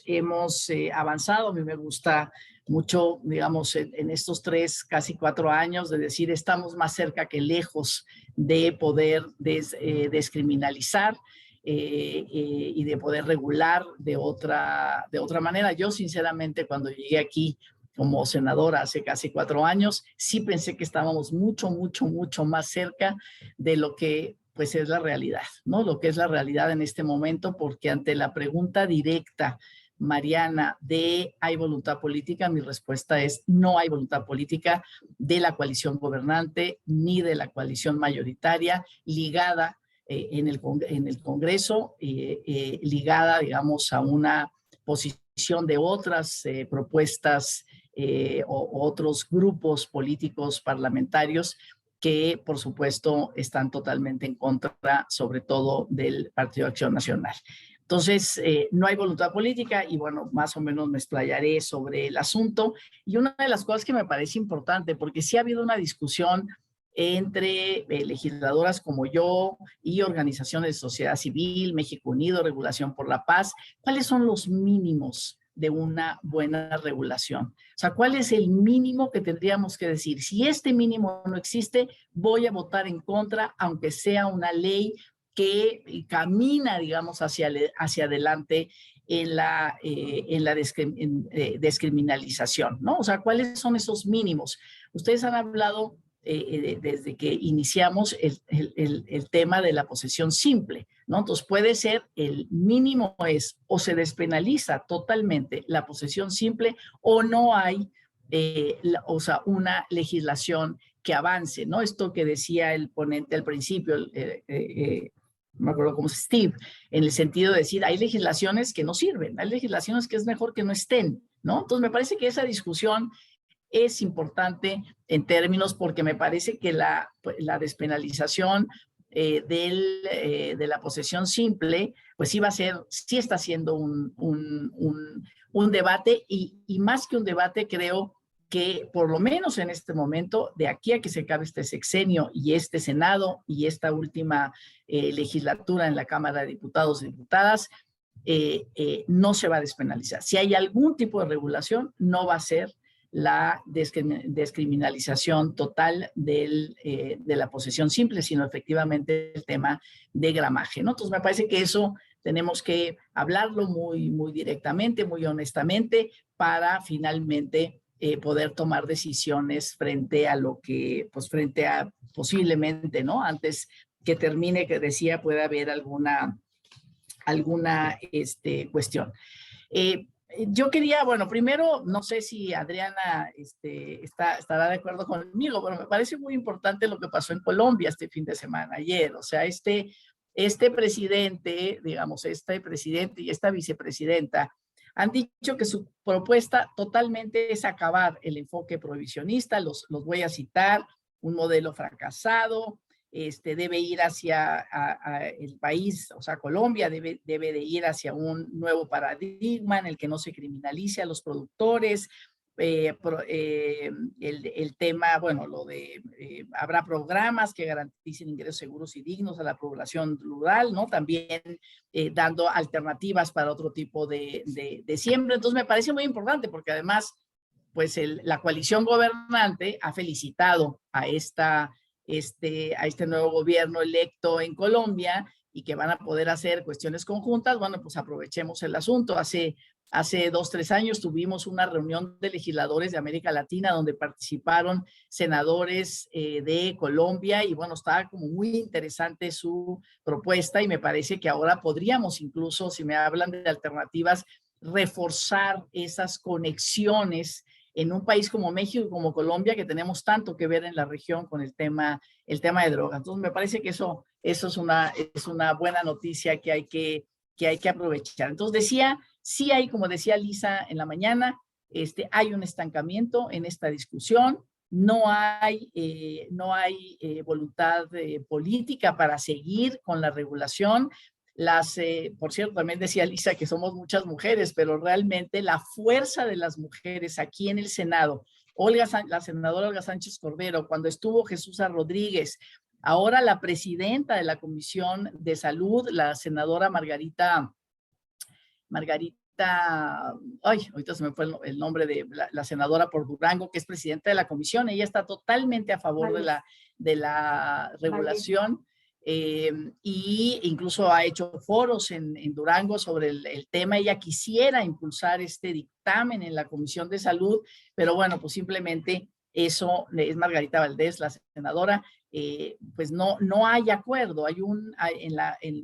avanzado. A mí me gusta mucho, digamos, en estos 3, casi 4 años, de decir, estamos más cerca que lejos de poder descriminalizar y de poder regular de otra manera. Yo, sinceramente, cuando llegué aquí como senadora hace casi 4 años, sí pensé que estábamos mucho más cerca de lo que pues es la realidad, ¿no? Lo que es la realidad en este momento, porque ante la pregunta directa, Mariana, de ¿hay voluntad política? Mi respuesta es: no hay voluntad política de la coalición gobernante ni de la coalición mayoritaria ligada en el Congreso, ligada, digamos, a una posición de otras propuestas o otros grupos políticos parlamentarios que, por supuesto, están totalmente en contra, sobre todo del Partido de Acción Nacional. Entonces, no hay voluntad política y, bueno, más o menos me explayaré sobre el asunto. Y una de las cosas que me parece importante, porque sí ha habido una discusión entre legisladoras como yo y organizaciones de sociedad civil, México Unido, Regulación por la Paz, ¿cuáles son los mínimos de una buena regulación? O sea, ¿cuál es el mínimo que tendríamos que decir? Si este mínimo no existe, voy a votar en contra, aunque sea una ley que camina, digamos, hacia adelante en la descriminalización, ¿no? O sea, ¿cuáles son esos mínimos? Ustedes han hablado desde que iniciamos el tema de la posesión simple, ¿no? Entonces puede ser, el mínimo es o se despenaliza totalmente la posesión simple o no hay o sea, una legislación que avance, ¿no? Esto que decía el ponente al principio, no me acuerdo cómo es, Steve, en el sentido de decir, hay legislaciones que no sirven, hay legislaciones que es mejor que no estén, ¿no? Entonces me parece que esa discusión es importante en términos, porque me parece que la despenalización de la posesión simple, pues sí está siendo un debate y más que un debate, creo que por lo menos en este momento, de aquí a que se acabe este sexenio y este Senado y esta última legislatura en la Cámara de Diputados y Diputadas, no se va a despenalizar. Si hay algún tipo de regulación, no va a ser la descriminalización total de la posesión simple, sino efectivamente el tema de gramaje, ¿no? Entonces me parece que eso tenemos que hablarlo muy directamente, muy honestamente, para finalmente poder tomar decisiones frente a lo que, pues frente a posiblemente, ¿no? Antes que termine, que decía, puede haber alguna cuestión. Yo quería, bueno, primero, no sé si Adriana estará de acuerdo conmigo, pero me parece muy importante lo que pasó en Colombia este fin de semana, ayer. O sea, este presidente, digamos, este presidente y esta vicepresidenta han dicho que su propuesta totalmente es acabar el enfoque prohibicionista. Los voy a citar: un modelo fracasado, debe ir hacia el país, o sea, Colombia debe de ir hacia un nuevo paradigma en el que no se criminalice a los productores. El tema, bueno, habrá programas que garanticen ingresos seguros y dignos a la población rural, ¿no? También dando alternativas para otro tipo de siembra. Entonces me parece muy importante, porque además, pues la coalición gobernante ha felicitado a este nuevo gobierno electo en Colombia, y que van a poder hacer cuestiones conjuntas, bueno, pues aprovechemos el asunto. Hace 2, 3 años tuvimos una reunión de legisladores de América Latina donde participaron senadores de Colombia y bueno, estaba como muy interesante su propuesta y me parece que ahora podríamos incluso, si me hablan de alternativas, reforzar esas conexiones en un país como México y como Colombia, que tenemos tanto que ver en la región con el tema de drogas. Entonces, me parece que eso es una buena noticia que hay que aprovechar. Entonces, decía, sí hay, como decía Lisa en la mañana, hay un estancamiento en esta discusión, no hay voluntad política para seguir con la regulación. Por cierto, también decía Lisa que somos muchas mujeres, pero realmente la fuerza de las mujeres aquí en el Senado, la senadora Olga Sánchez Cordero, cuando estuvo Jesús Rodríguez, ahora la presidenta de la Comisión de Salud, la senadora Margarita, ahorita se me fue el nombre de la senadora por Durango, que es presidenta de la comisión, ella está totalmente a favor de la regulación. Y incluso ha hecho foros en Durango sobre el tema. Ella quisiera impulsar este dictamen en la Comisión de Salud, pero bueno, pues simplemente eso es Margarita Valdés, la senadora, pues no hay acuerdo.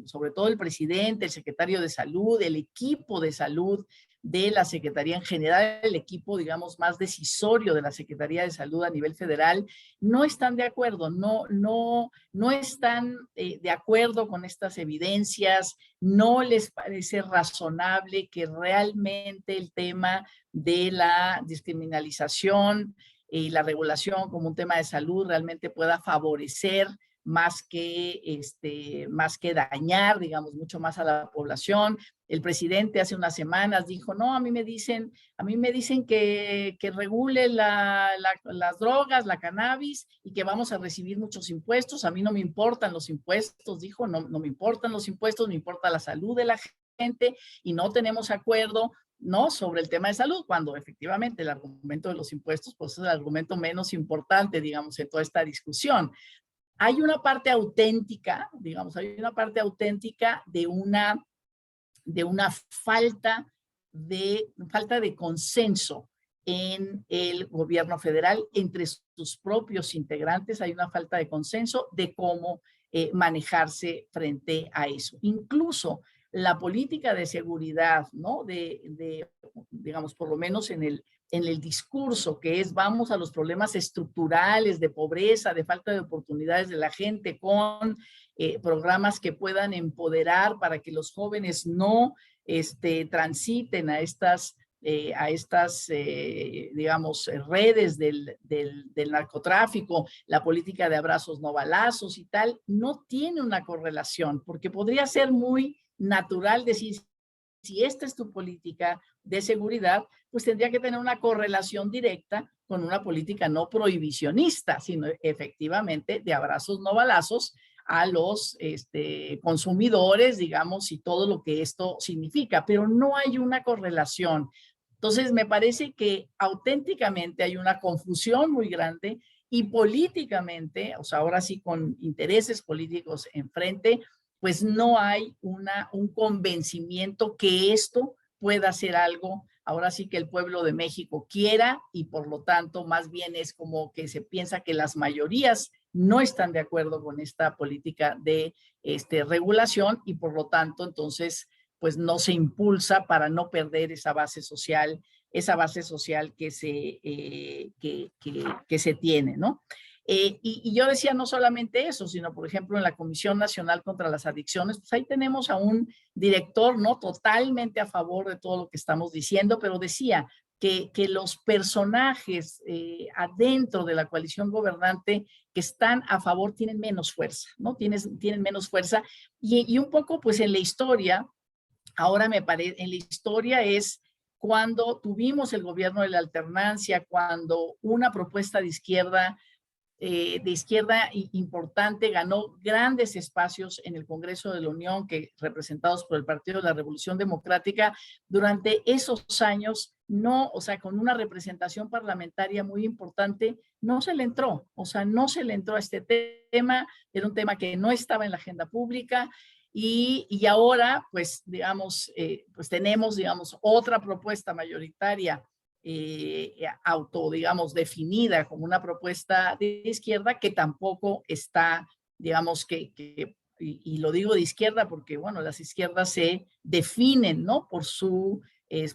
Sobre todo el presidente, el secretario de Salud, el equipo de salud de la Secretaría en general, el equipo, digamos, más decisorio de la Secretaría de Salud a nivel federal, no están de acuerdo, no están de acuerdo con estas evidencias, no les parece razonable que realmente el tema de la descriminalización y la regulación como un tema de salud realmente pueda favorecer más que dañar, digamos, mucho más a la población. El presidente hace unas semanas dijo, no, a mí me dicen que regule las drogas, la cannabis y que vamos a recibir muchos impuestos. A mí no me importan los impuestos, dijo, no me importan los impuestos, me importa la salud de la gente y no tenemos acuerdo, ¿no?, sobre el tema de salud, cuando efectivamente el argumento de los impuestos pues es el argumento menos importante, digamos, en toda esta discusión. Hay una parte auténtica, digamos, de una falta de consenso en el gobierno federal entre sus propios integrantes. Hay una falta de consenso de cómo manejarse frente a eso. Incluso la política de seguridad, ¿no? Digamos, por lo menos en el discurso, que es vamos a los problemas estructurales de pobreza, de falta de oportunidades de la gente, con programas que puedan empoderar para que los jóvenes no transiten a estas digamos, redes del narcotráfico, la política de abrazos no balazos y tal, no tiene una correlación, porque podría ser muy natural decir, si esta es tu política de seguridad, pues tendría que tener una correlación directa con una política no prohibicionista, sino efectivamente de abrazos no balazos a los consumidores, digamos, y todo lo que esto significa, pero no hay una correlación. Entonces, me parece que auténticamente hay una confusión muy grande y políticamente, o sea, ahora sí con intereses políticos enfrente, pues no hay un convencimiento que esto pueda ser algo, ahora sí que el pueblo de México quiera, y por lo tanto más bien es como que se piensa que las mayorías no están de acuerdo con esta política de regulación y por lo tanto entonces pues no se impulsa para no perder esa base social que se tiene, ¿no? Y yo decía no solamente eso, sino por ejemplo en la Comisión Nacional contra las Adicciones, pues ahí tenemos a un director, ¿no?, totalmente a favor de todo lo que estamos diciendo, pero decía que los personajes adentro de la coalición gobernante que están a favor tienen menos fuerza, ¿no? Tienen menos fuerza y un poco pues en la historia, ahora me parece, en la historia es cuando tuvimos el gobierno de la alternancia, cuando una propuesta de izquierda importante ganó grandes espacios en el Congreso de la Unión, representados por el Partido de la Revolución Democrática. Durante esos años, o sea, con una representación parlamentaria muy importante, no se le entró a este tema, era un tema que no estaba en la agenda pública. Y ahora, pues, digamos, pues tenemos, digamos, otra propuesta mayoritaria digamos, definida como una propuesta de izquierda que tampoco está, digamos, y lo digo de izquierda porque, bueno, las izquierdas se definen, ¿no? Por sus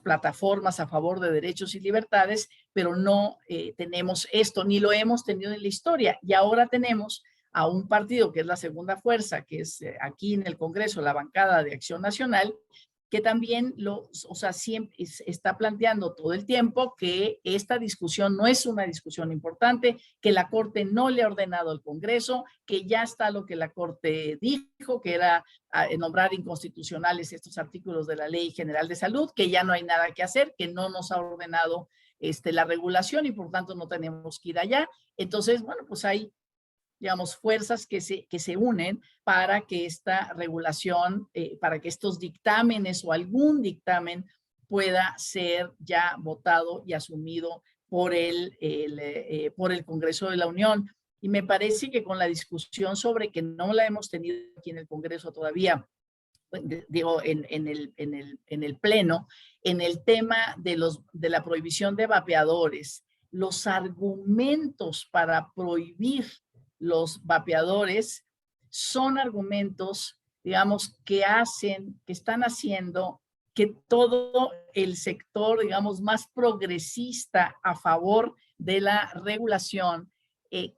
plataformas a favor de derechos y libertades, pero no tenemos esto, ni lo hemos tenido en la historia. Y ahora tenemos a un partido que es la segunda fuerza, que es aquí en el Congreso, la bancada de Acción Nacional, que también siempre está planteando todo el tiempo que esta discusión no es una discusión importante, que la Corte no le ha ordenado al Congreso, que ya está lo que la Corte dijo, que era nombrar inconstitucionales estos artículos de la Ley General de Salud, que ya no hay nada que hacer, que no nos ha ordenado la regulación y por tanto no tenemos que ir allá. Entonces, bueno, pues hay, digamos, fuerzas que se unen para que esta regulación, para que estos dictámenes o algún dictamen pueda ser ya votado y asumido por el Congreso de la Unión. Y me parece que con la discusión sobre que no la hemos tenido aquí en el Congreso todavía, digo, en el Pleno, en el tema de la prohibición de vapeadores, los argumentos para prohibir los vapeadores son argumentos, digamos, que están haciendo que todo el sector, digamos, más progresista a favor de la regulación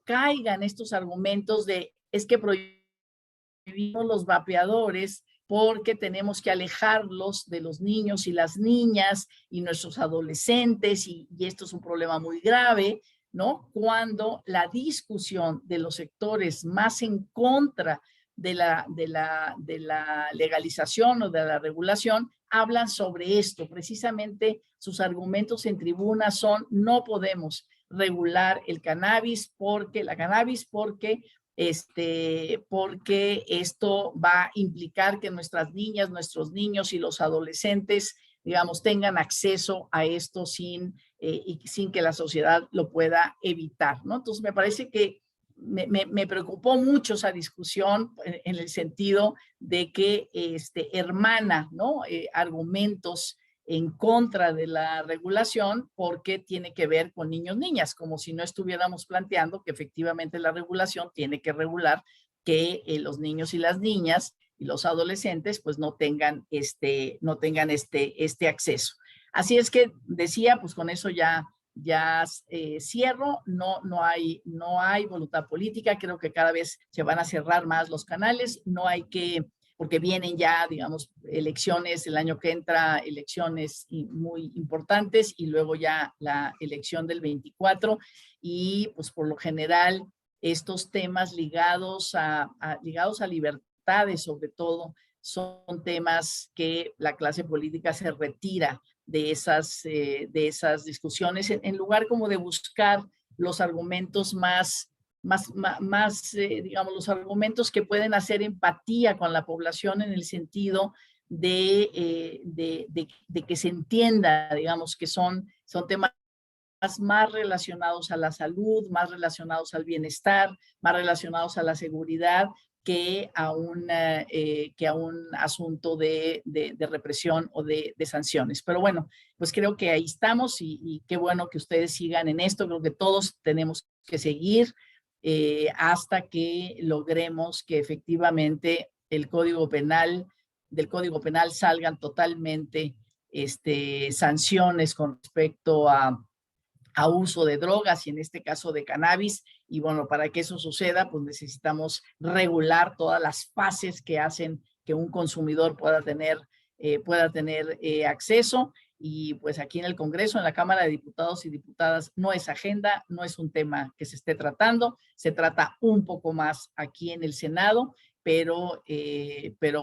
caiga en estos argumentos de es que prohibimos los vapeadores porque tenemos que alejarlos de los niños y las niñas y nuestros adolescentes y esto es un problema muy grave, ¿no? Cuando la discusión de los sectores más en contra de la legalización o de la regulación hablan sobre esto. Precisamente sus argumentos en tribuna son no podemos regular el cannabis porque esto va a implicar que nuestras niñas, nuestros niños y los adolescentes, digamos, tengan acceso a esto sin que la sociedad lo pueda evitar, ¿no? Entonces, me parece que me preocupó mucho esa discusión en el sentido de que hermana, ¿no? Argumentos en contra de la regulación porque tiene que ver con niños, niñas, como si no estuviéramos planteando que efectivamente la regulación tiene que regular que los niños y las niñas y los adolescentes pues no tengan este acceso. Así es que decía, pues con eso ya cierro, no hay voluntad política, creo que cada vez se van a cerrar más los canales, porque vienen ya, digamos, elecciones el año que entra, elecciones muy importantes y luego ya la elección del 24 y pues por lo general estos temas ligados a libertades sobre todo son temas que la clase política se retira de esas discusiones en lugar como de buscar los argumentos digamos, los argumentos que pueden hacer empatía con la población en el sentido de que se entienda, digamos, que son temas más relacionados a la salud, más relacionados al bienestar, más relacionados a la seguridad que a un asunto de represión o de sanciones. Pero bueno, pues creo que ahí estamos y qué bueno que ustedes sigan en esto. Creo que todos tenemos que seguir hasta que logremos que efectivamente del Código Penal salgan totalmente sanciones con respecto a uso de drogas y en este caso de cannabis. Y bueno, para que eso suceda, pues necesitamos regular todas las fases que hacen que un consumidor pueda tener acceso. Y pues aquí en el Congreso, en la Cámara de Diputados y Diputadas, no es agenda, no es un tema que se esté tratando, se trata un poco más aquí en el Senado, pero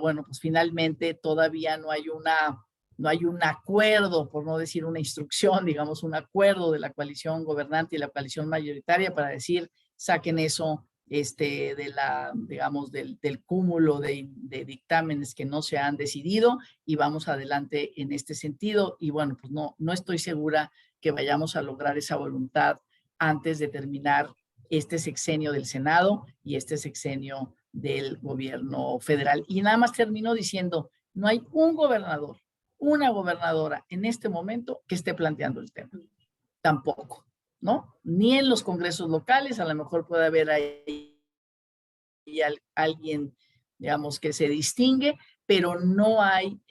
bueno, pues finalmente todavía no hay un acuerdo, por no decir una instrucción, digamos, un acuerdo de la coalición gobernante y la coalición mayoritaria para decir, saquen eso digamos, del cúmulo de dictámenes que no se han decidido y vamos adelante en este sentido. Y bueno, pues no estoy segura que vayamos a lograr esa voluntad antes de terminar este sexenio del Senado y este sexenio del gobierno federal. Y nada más terminó diciendo, no hay un gobernador, una gobernadora en este momento que esté planteando el tema. Tampoco, ¿no? Ni en los congresos locales, a lo mejor puede haber ahí alguien, digamos, que se distingue, pero no hay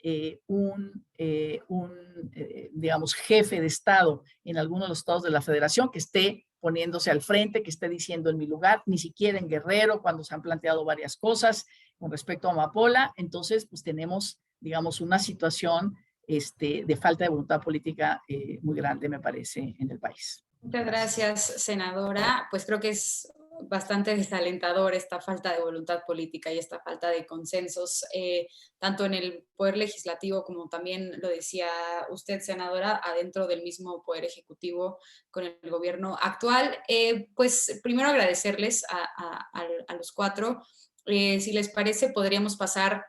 digamos, jefe de Estado en alguno de los estados de la federación que esté poniéndose al frente, que esté diciendo en mi lugar, ni siquiera en Guerrero, cuando se han planteado varias cosas con respecto a Amapola. Entonces, pues tenemos, digamos, una situación de falta de voluntad política muy grande, me parece, en el país. Muchas gracias, senadora. Pues creo que es bastante desalentador esta falta de voluntad política y esta falta de consensos, tanto en el Poder Legislativo como también lo decía usted, senadora, adentro del mismo Poder Ejecutivo con el gobierno actual. Pues primero agradecerles a los cuatro. Si les parece, podríamos pasar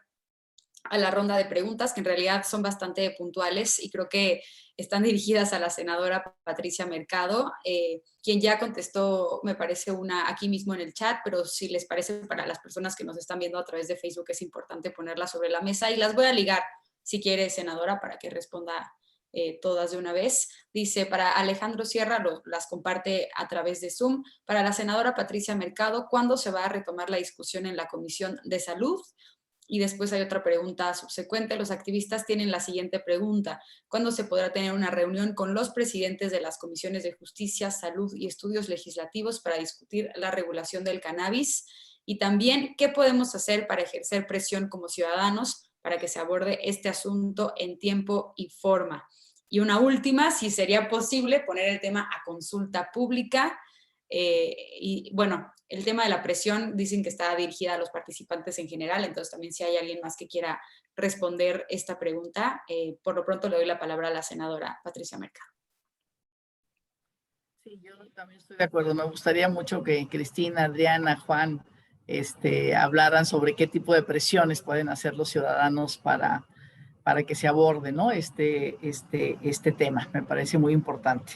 a la ronda de preguntas, que en realidad son bastante puntuales y creo que están dirigidas a la senadora Patricia Mercado, quien ya contestó, me parece, una aquí mismo en el chat, pero si les parece, para las personas que nos están viendo a través de Facebook es importante ponerlas sobre la mesa y las voy a ligar, si quiere, senadora, para que responda todas de una vez. Dice, para Alejandro Sierra, las comparte a través de Zoom. Para la senadora Patricia Mercado, ¿cuándo se va a retomar la discusión en la Comisión de Salud? Y después hay otra pregunta subsecuente. Los activistas tienen la siguiente pregunta. ¿Cuándo se podrá tener una reunión con los presidentes de las comisiones de Justicia, Salud y Estudios Legislativos para discutir la regulación del cannabis? Y también, ¿qué podemos hacer para ejercer presión como ciudadanos para que se aborde este asunto en tiempo y forma? Y una última, si sería posible poner el tema a consulta pública. Y bueno, el tema de la presión dicen que está dirigida a los participantes en general, entonces también si hay alguien más que quiera responder esta pregunta, por lo pronto le doy la palabra a la senadora Patricia Mercado. Sí, yo también estoy de acuerdo. Me gustaría mucho que Cristina, Adriana, Juan hablaran sobre qué tipo de presiones pueden hacer los ciudadanos para que se aborde, ¿no? este tema. Me parece muy importante.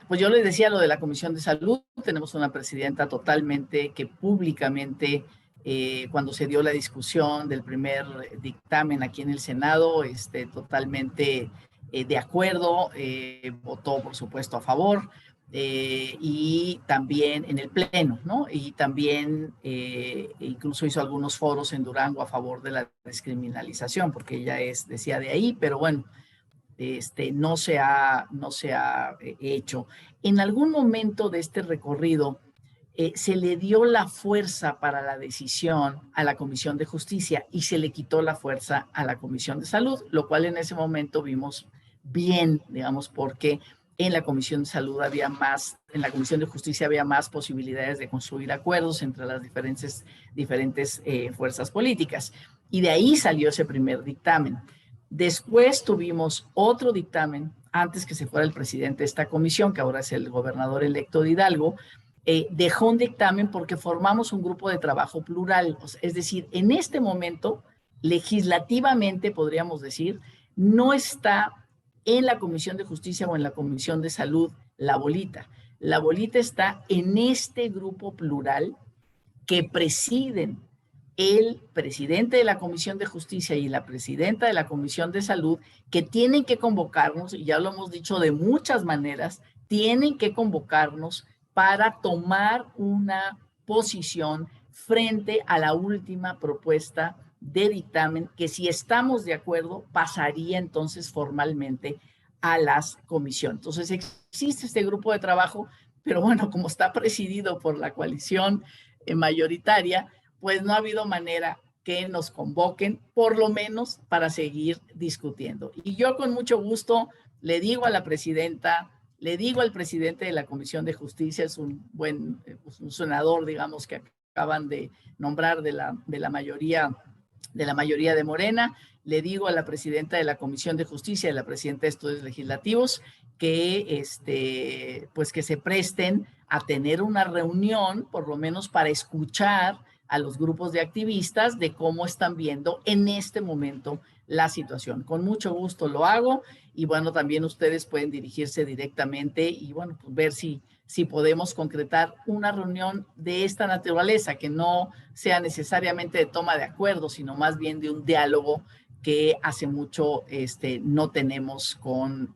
Pues yo les decía lo de la Comisión de Salud. Tenemos una presidenta totalmente que públicamente, cuando se dio la discusión del primer dictamen aquí en el Senado, totalmente de acuerdo, votó por supuesto a favor, y también en el Pleno, ¿no? Y también incluso hizo algunos foros en Durango a favor de la descriminalización, porque ella decía de ahí, pero bueno, no se ha hecho. En algún momento de este recorrido se le dio la fuerza para la decisión a la Comisión de Justicia y se le quitó la fuerza a la Comisión de Salud, lo cual en ese momento vimos bien, digamos, porque en la Comisión de Salud había más, en la Comisión de Justicia había más posibilidades de construir acuerdos entre las diferentes fuerzas políticas. Y de ahí salió ese primer dictamen. Después tuvimos otro dictamen, antes que se fuera el presidente de esta comisión, que ahora es el gobernador electo de Hidalgo, dejó un dictamen porque formamos un grupo de trabajo plural. Es decir, en este momento, legislativamente, podríamos decir, no está en la Comisión de Justicia o en la Comisión de Salud la bolita. La bolita está en este grupo plural que presiden el presidente de la Comisión de Justicia y la presidenta de la Comisión de Salud, que tienen que convocarnos, y ya lo hemos dicho de muchas maneras, tienen que convocarnos para tomar una posición frente a la última propuesta de dictamen, que si estamos de acuerdo, pasaría entonces formalmente a las comisiones. Entonces existe este grupo de trabajo, pero bueno, como está presidido por la coalición mayoritaria, pues no ha habido manera que nos convoquen, por lo menos para seguir discutiendo. Y yo con mucho gusto le digo a la presidenta, le digo al presidente de la Comisión de Justicia, es un buen un senador, digamos, que acaban de nombrar de la mayoría de Morena, le digo a la presidenta de la Comisión de Justicia y a la presidenta de Estudios Legislativos que, pues que se presten a tener una reunión, por lo menos para escuchar a los grupos de activistas de cómo están viendo en este momento la situación. Con mucho gusto lo hago y bueno, también ustedes pueden dirigirse directamente y bueno, pues ver si si podemos concretar una reunión de esta naturaleza, que no sea necesariamente de toma de acuerdo, sino más bien de un diálogo que hace mucho no tenemos con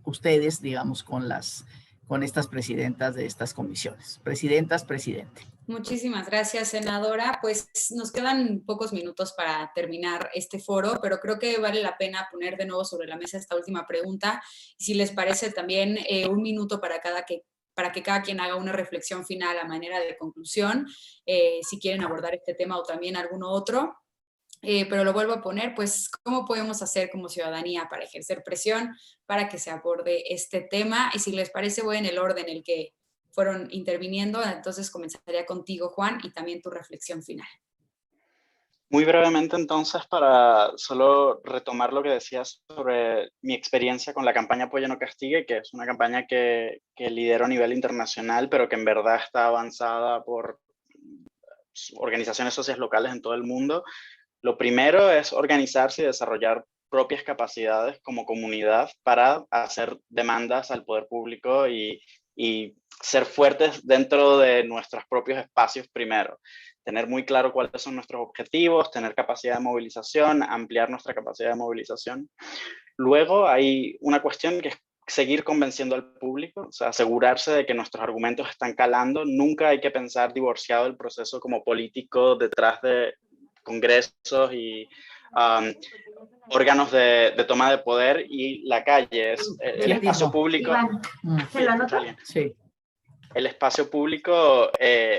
ustedes, digamos, con estas presidentas de estas comisiones. Presidentas, presidente. Muchísimas gracias, senadora. Pues nos quedan pocos minutos para terminar este foro, pero creo que vale la pena poner de nuevo sobre la mesa esta última pregunta. Y si les parece también un minuto para que cada quien haga una reflexión final a manera de conclusión, si quieren abordar este tema o también alguno otro. Pero lo vuelvo a poner, pues, ¿cómo podemos hacer como ciudadanía para ejercer presión para que se aborde este tema? Y si les parece, voy en el orden en el que fueron interviniendo, entonces comenzaría contigo, Juan, y también tu reflexión final. Muy brevemente, entonces, para solo retomar lo que decías sobre mi experiencia con la campaña Apoya No Castigue, que es una campaña que lidero a nivel internacional, pero que en verdad está avanzada por organizaciones sociales locales en todo el mundo. Lo primero es organizarse y desarrollar propias capacidades como comunidad para hacer demandas al poder público y ser fuertes dentro de nuestros propios espacios primero. Tener muy claro cuáles son nuestros objetivos, tener capacidad de movilización, ampliar nuestra capacidad de movilización. Luego hay una cuestión que es seguir convenciendo al público, o sea, asegurarse de que nuestros argumentos están calando. Nunca hay que pensar divorciado del proceso como político detrás de congresos y órganos de toma de poder, y la calle es el espacio público. Sí. El espacio público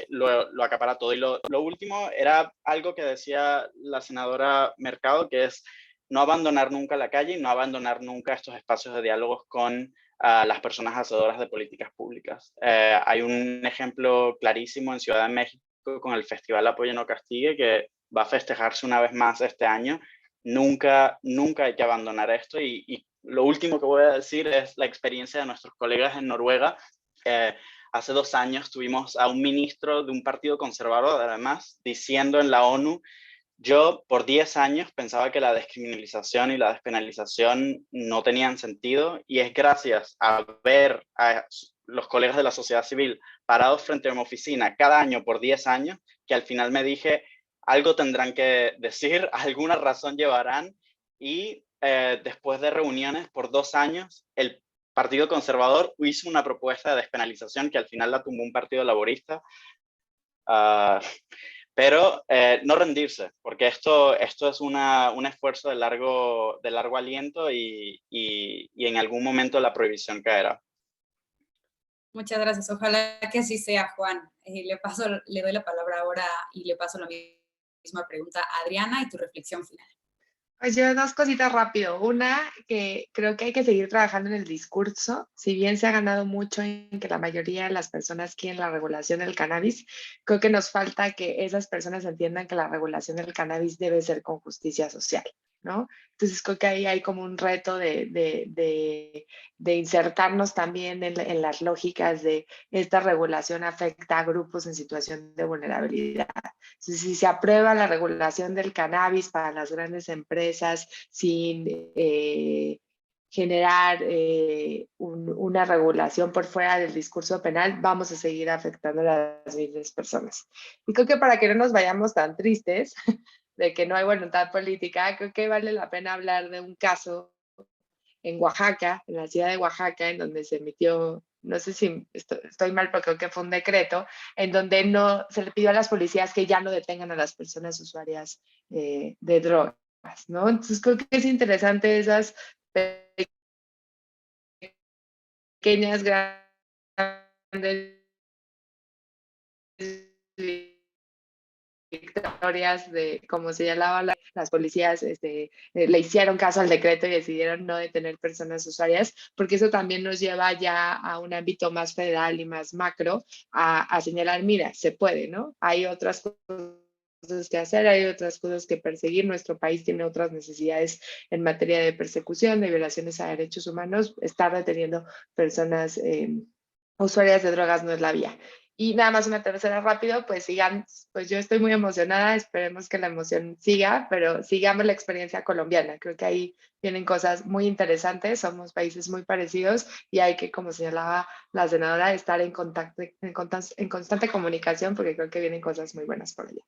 lo acapara todo. Y lo último era algo que decía la senadora Mercado, que es no abandonar nunca la calle y no abandonar nunca estos espacios de diálogos con las personas hacedoras de políticas públicas. Hay un ejemplo clarísimo en Ciudad de México con el Festival Apoya No Castigue, que va a festejarse una vez más este año. Nunca hay que abandonar esto. Y lo último que voy a decir es la experiencia de nuestros colegas en Noruega. Hace 2 años tuvimos a un ministro de un partido conservador, además, diciendo en la ONU: yo por 10 años pensaba que la descriminalización y la despenalización no tenían sentido, y es gracias a ver a los colegas de la sociedad civil parados frente a mi oficina cada año por 10 años, que al final me dije, algo tendrán que decir, alguna razón llevarán. Y después de reuniones por 2 años, el Partido Conservador hizo una propuesta de despenalización que al final la tumbó un partido laborista. Pero no rendirse, porque esto es un esfuerzo de largo aliento y en algún momento la prohibición caerá. Muchas gracias. Ojalá que así sea, Juan. Le doy la palabra ahora y le paso la misma pregunta a Adriana y tu reflexión final. Pues yo 2 cositas rápido. Una, que creo que hay que seguir trabajando en el discurso. Si bien se ha ganado mucho en que la mayoría de las personas quieren la regulación del cannabis, creo que nos falta que esas personas entiendan que la regulación del cannabis debe ser con justicia social, ¿no? Entonces creo que ahí hay como un reto de insertarnos también en las lógicas de esta regulación afecta a grupos en situación de vulnerabilidad. Entonces, si se aprueba la regulación del cannabis para las grandes empresas sin generar una regulación por fuera del discurso penal, vamos a seguir afectando a las mismas personas. Y creo que para que no nos vayamos tan tristes de que no hay voluntad política, creo que vale la pena hablar de un caso en Oaxaca, en la ciudad de Oaxaca, en donde se emitió, no sé si estoy mal, pero creo que fue un decreto, en donde no se le pidió a las policías que ya no detengan a las personas usuarias de drogas, ¿no? Entonces creo que es interesante esas pequeñas, grandes victorias de, como señalaba, las policías le hicieron caso al decreto y decidieron no detener personas usuarias, porque eso también nos lleva ya a un ámbito más federal y más macro a señalar, mira, se puede, ¿no? Hay otras cosas que hacer, hay otras cosas que perseguir. Nuestro país tiene otras necesidades en materia de persecución, de violaciones a derechos humanos. Estar deteniendo personas usuarias de drogas no es la vía. Y nada más una tercera rápido, pues sigan, pues yo estoy muy emocionada, esperemos que la emoción siga, pero sigamos la experiencia colombiana. Creo que ahí vienen cosas muy interesantes, somos países muy parecidos y hay que, como señalaba la senadora, estar en contacto, en constante comunicación porque creo que vienen cosas muy buenas por allá.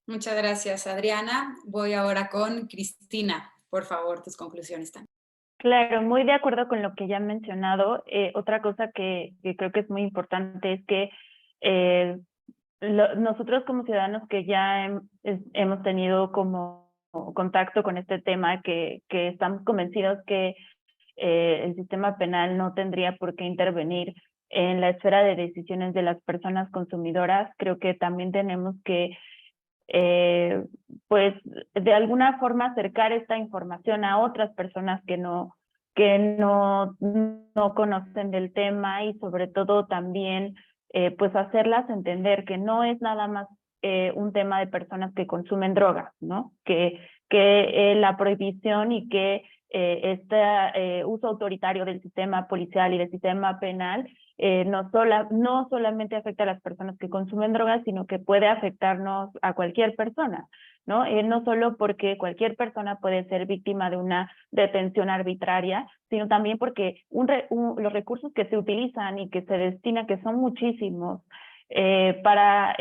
Muchas gracias, Adriana. Voy ahora con Cristina. Por favor, tus conclusiones también. Claro, muy de acuerdo con lo que ya han mencionado. Otra cosa que creo que es muy importante es que nosotros como ciudadanos que ya hemos tenido como contacto con este tema, que estamos convencidos que el sistema penal no tendría por qué intervenir en la esfera de decisiones de las personas consumidoras, creo que también tenemos que pues de alguna forma acercar esta información a otras personas que no conocen del tema y sobre todo también pues hacerlas entender que no es nada más un tema de personas que consumen drogas, ¿no? Que la prohibición y que este uso autoritario del sistema policial y del sistema penal no solamente afecta a las personas que consumen drogas, sino que puede afectarnos a cualquier persona, ¿no? No solo porque cualquier persona puede ser víctima de una detención arbitraria, sino también porque los recursos que se utilizan y que se destinan, que son muchísimos, para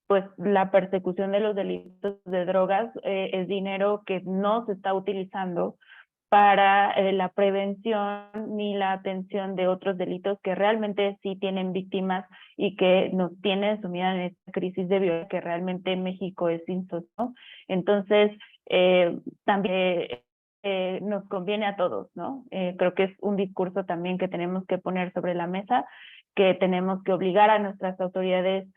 pues la persecución de los delitos de drogas, es dinero que no se está utilizando para la prevención ni la atención de otros delitos que realmente sí tienen víctimas y que nos tienen sumida en esta crisis de violencia que realmente en México es insostenible, ¿no? Entonces, también nos conviene a todos, ¿no? Creo que es un discurso también que tenemos que poner sobre la mesa, que tenemos que obligar a nuestras autoridades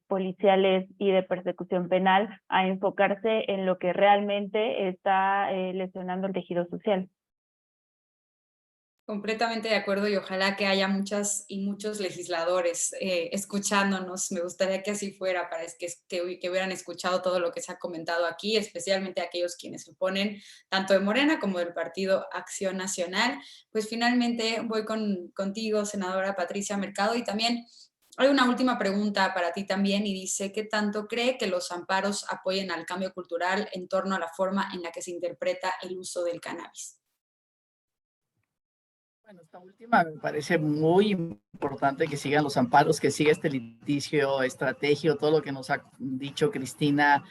policiales y de persecución penal a enfocarse en lo que realmente está lesionando el tejido social. Completamente de acuerdo y ojalá que haya muchas y muchos legisladores escuchándonos. Me gustaría que así fuera para que hubieran escuchado todo lo que se ha comentado aquí, especialmente aquellos quienes se oponen tanto de Morena como del Partido Acción Nacional. Pues finalmente voy contigo, senadora Patricia Mercado, y también hay una última pregunta para ti también y dice, ¿qué tanto cree que los amparos apoyen al cambio cultural en torno a la forma en la que se interpreta el uso del cannabis? Bueno, esta última me parece muy importante que sigan los amparos, que siga este litigio, estrategio, todo lo que nos ha dicho Cristina,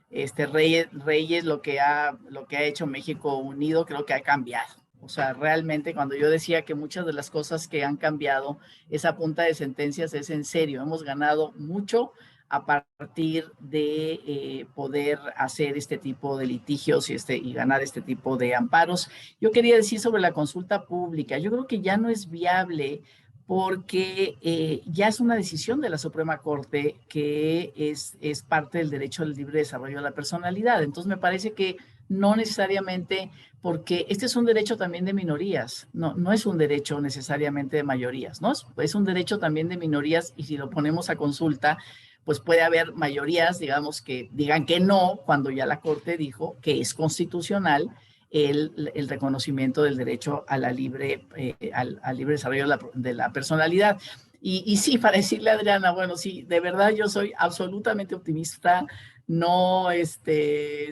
Reyes, lo que ha hecho México Unido, creo que ha cambiado. O sea, realmente cuando yo decía que muchas de las cosas que han cambiado, esa punta de sentencias es en serio. Hemos ganado mucho a partir de poder hacer este tipo de litigios y ganar este tipo de amparos. Yo quería decir sobre la consulta pública, yo creo que ya no es viable porque ya es una decisión de la Suprema Corte que es parte del derecho al libre desarrollo de la personalidad. Entonces me parece que no necesariamente, porque este es un derecho también de minorías, no es un derecho necesariamente de mayorías, ¿no? Es un derecho también de minorías y si lo ponemos a consulta, pues puede haber mayorías, digamos, que digan que no, cuando ya la Corte dijo que es constitucional el reconocimiento del derecho a la libre, al libre desarrollo de la personalidad. Y sí, para decirle a Adriana, bueno, sí, de verdad yo soy absolutamente optimista. No,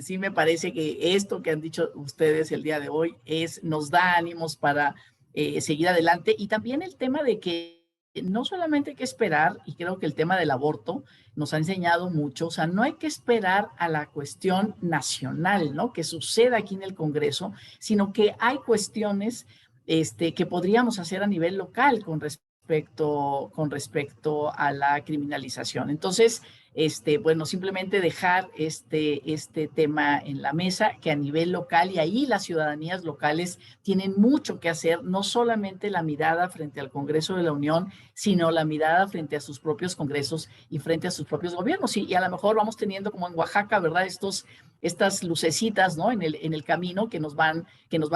sí me parece que esto que han dicho ustedes el día de hoy nos da ánimos para seguir adelante. Y también el tema de que no solamente hay que esperar, y creo que el tema del aborto nos ha enseñado mucho, o sea, no hay que esperar a la cuestión nacional, ¿no? Que suceda aquí en el Congreso, sino que hay cuestiones que podríamos hacer a nivel local con respecto a la criminalización. Entonces, bueno, simplemente dejar este tema en la mesa, que a nivel local, y ahí las ciudadanías locales tienen mucho que hacer, no solamente la mirada frente al Congreso de la Unión, sino la mirada frente a sus propios congresos y frente a sus propios gobiernos. Y a lo mejor vamos teniendo como en Oaxaca, ¿verdad? Estas lucecitas, ¿no? En el camino que nos van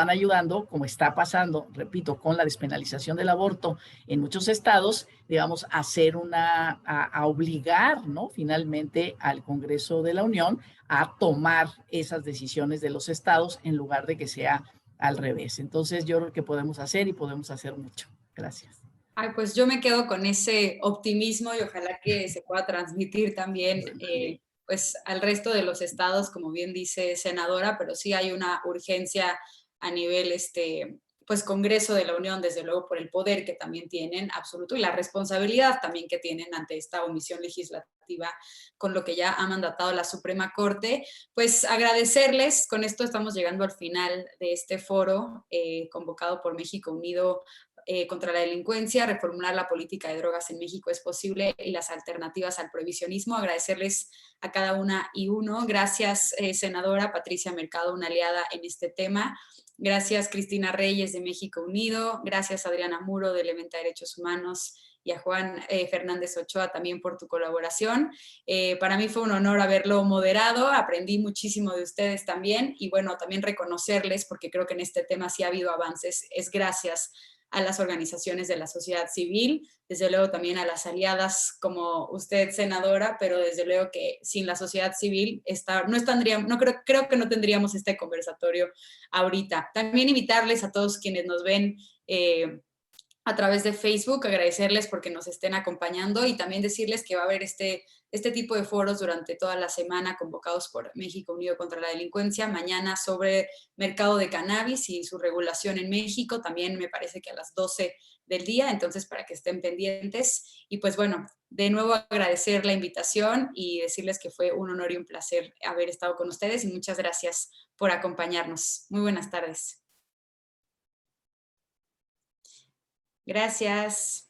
ayudando, como está pasando, repito, con la despenalización del aborto en muchos estados, digamos, a obligar, ¿no? Finalmente al Congreso de la Unión a tomar esas decisiones de los estados en lugar de que sea al revés. Entonces yo creo que podemos hacer y podemos hacer mucho. Gracias. Ay, pues yo me quedo con ese optimismo y ojalá que se pueda transmitir también pues al resto de los estados, como bien dice senadora, pero sí hay una urgencia a nivel pues Congreso de la Unión, desde luego por el poder que también tienen absoluto y la responsabilidad también que tienen ante esta omisión legislativa con lo que ya ha mandatado la Suprema Corte. Pues agradecerles, con esto estamos llegando al final de este foro convocado por México Unido contra la delincuencia, reformular la política de drogas en México es posible y las alternativas al prohibicionismo. Agradecerles a cada una y uno. Gracias, senadora Patricia Mercado, una aliada en este tema. Gracias, Cristina Reyes de México Unido. Gracias, Adriana Muro de Elementa Derechos Humanos y a Juan Fernández Ochoa también por tu colaboración. Para mí fue un honor haberlo moderado, aprendí muchísimo de ustedes también y bueno, también reconocerles, porque creo que en este tema sí ha habido avances, es gracias a las organizaciones de la sociedad civil, desde luego también a las aliadas como usted, senadora, pero desde luego que sin la sociedad civil creo que no tendríamos este conversatorio ahorita. También invitarles a todos quienes nos ven a través de Facebook, agradecerles porque nos estén acompañando y también decirles que va a haber este tipo de foros durante toda la semana convocados por México Unido contra la Delincuencia. Mañana sobre mercado de cannabis y su regulación en México, también me parece que a las 12 del día, entonces para que estén pendientes. Y pues bueno, de nuevo agradecer la invitación y decirles que fue un honor y un placer haber estado con ustedes y muchas gracias por acompañarnos. Muy buenas tardes. Gracias.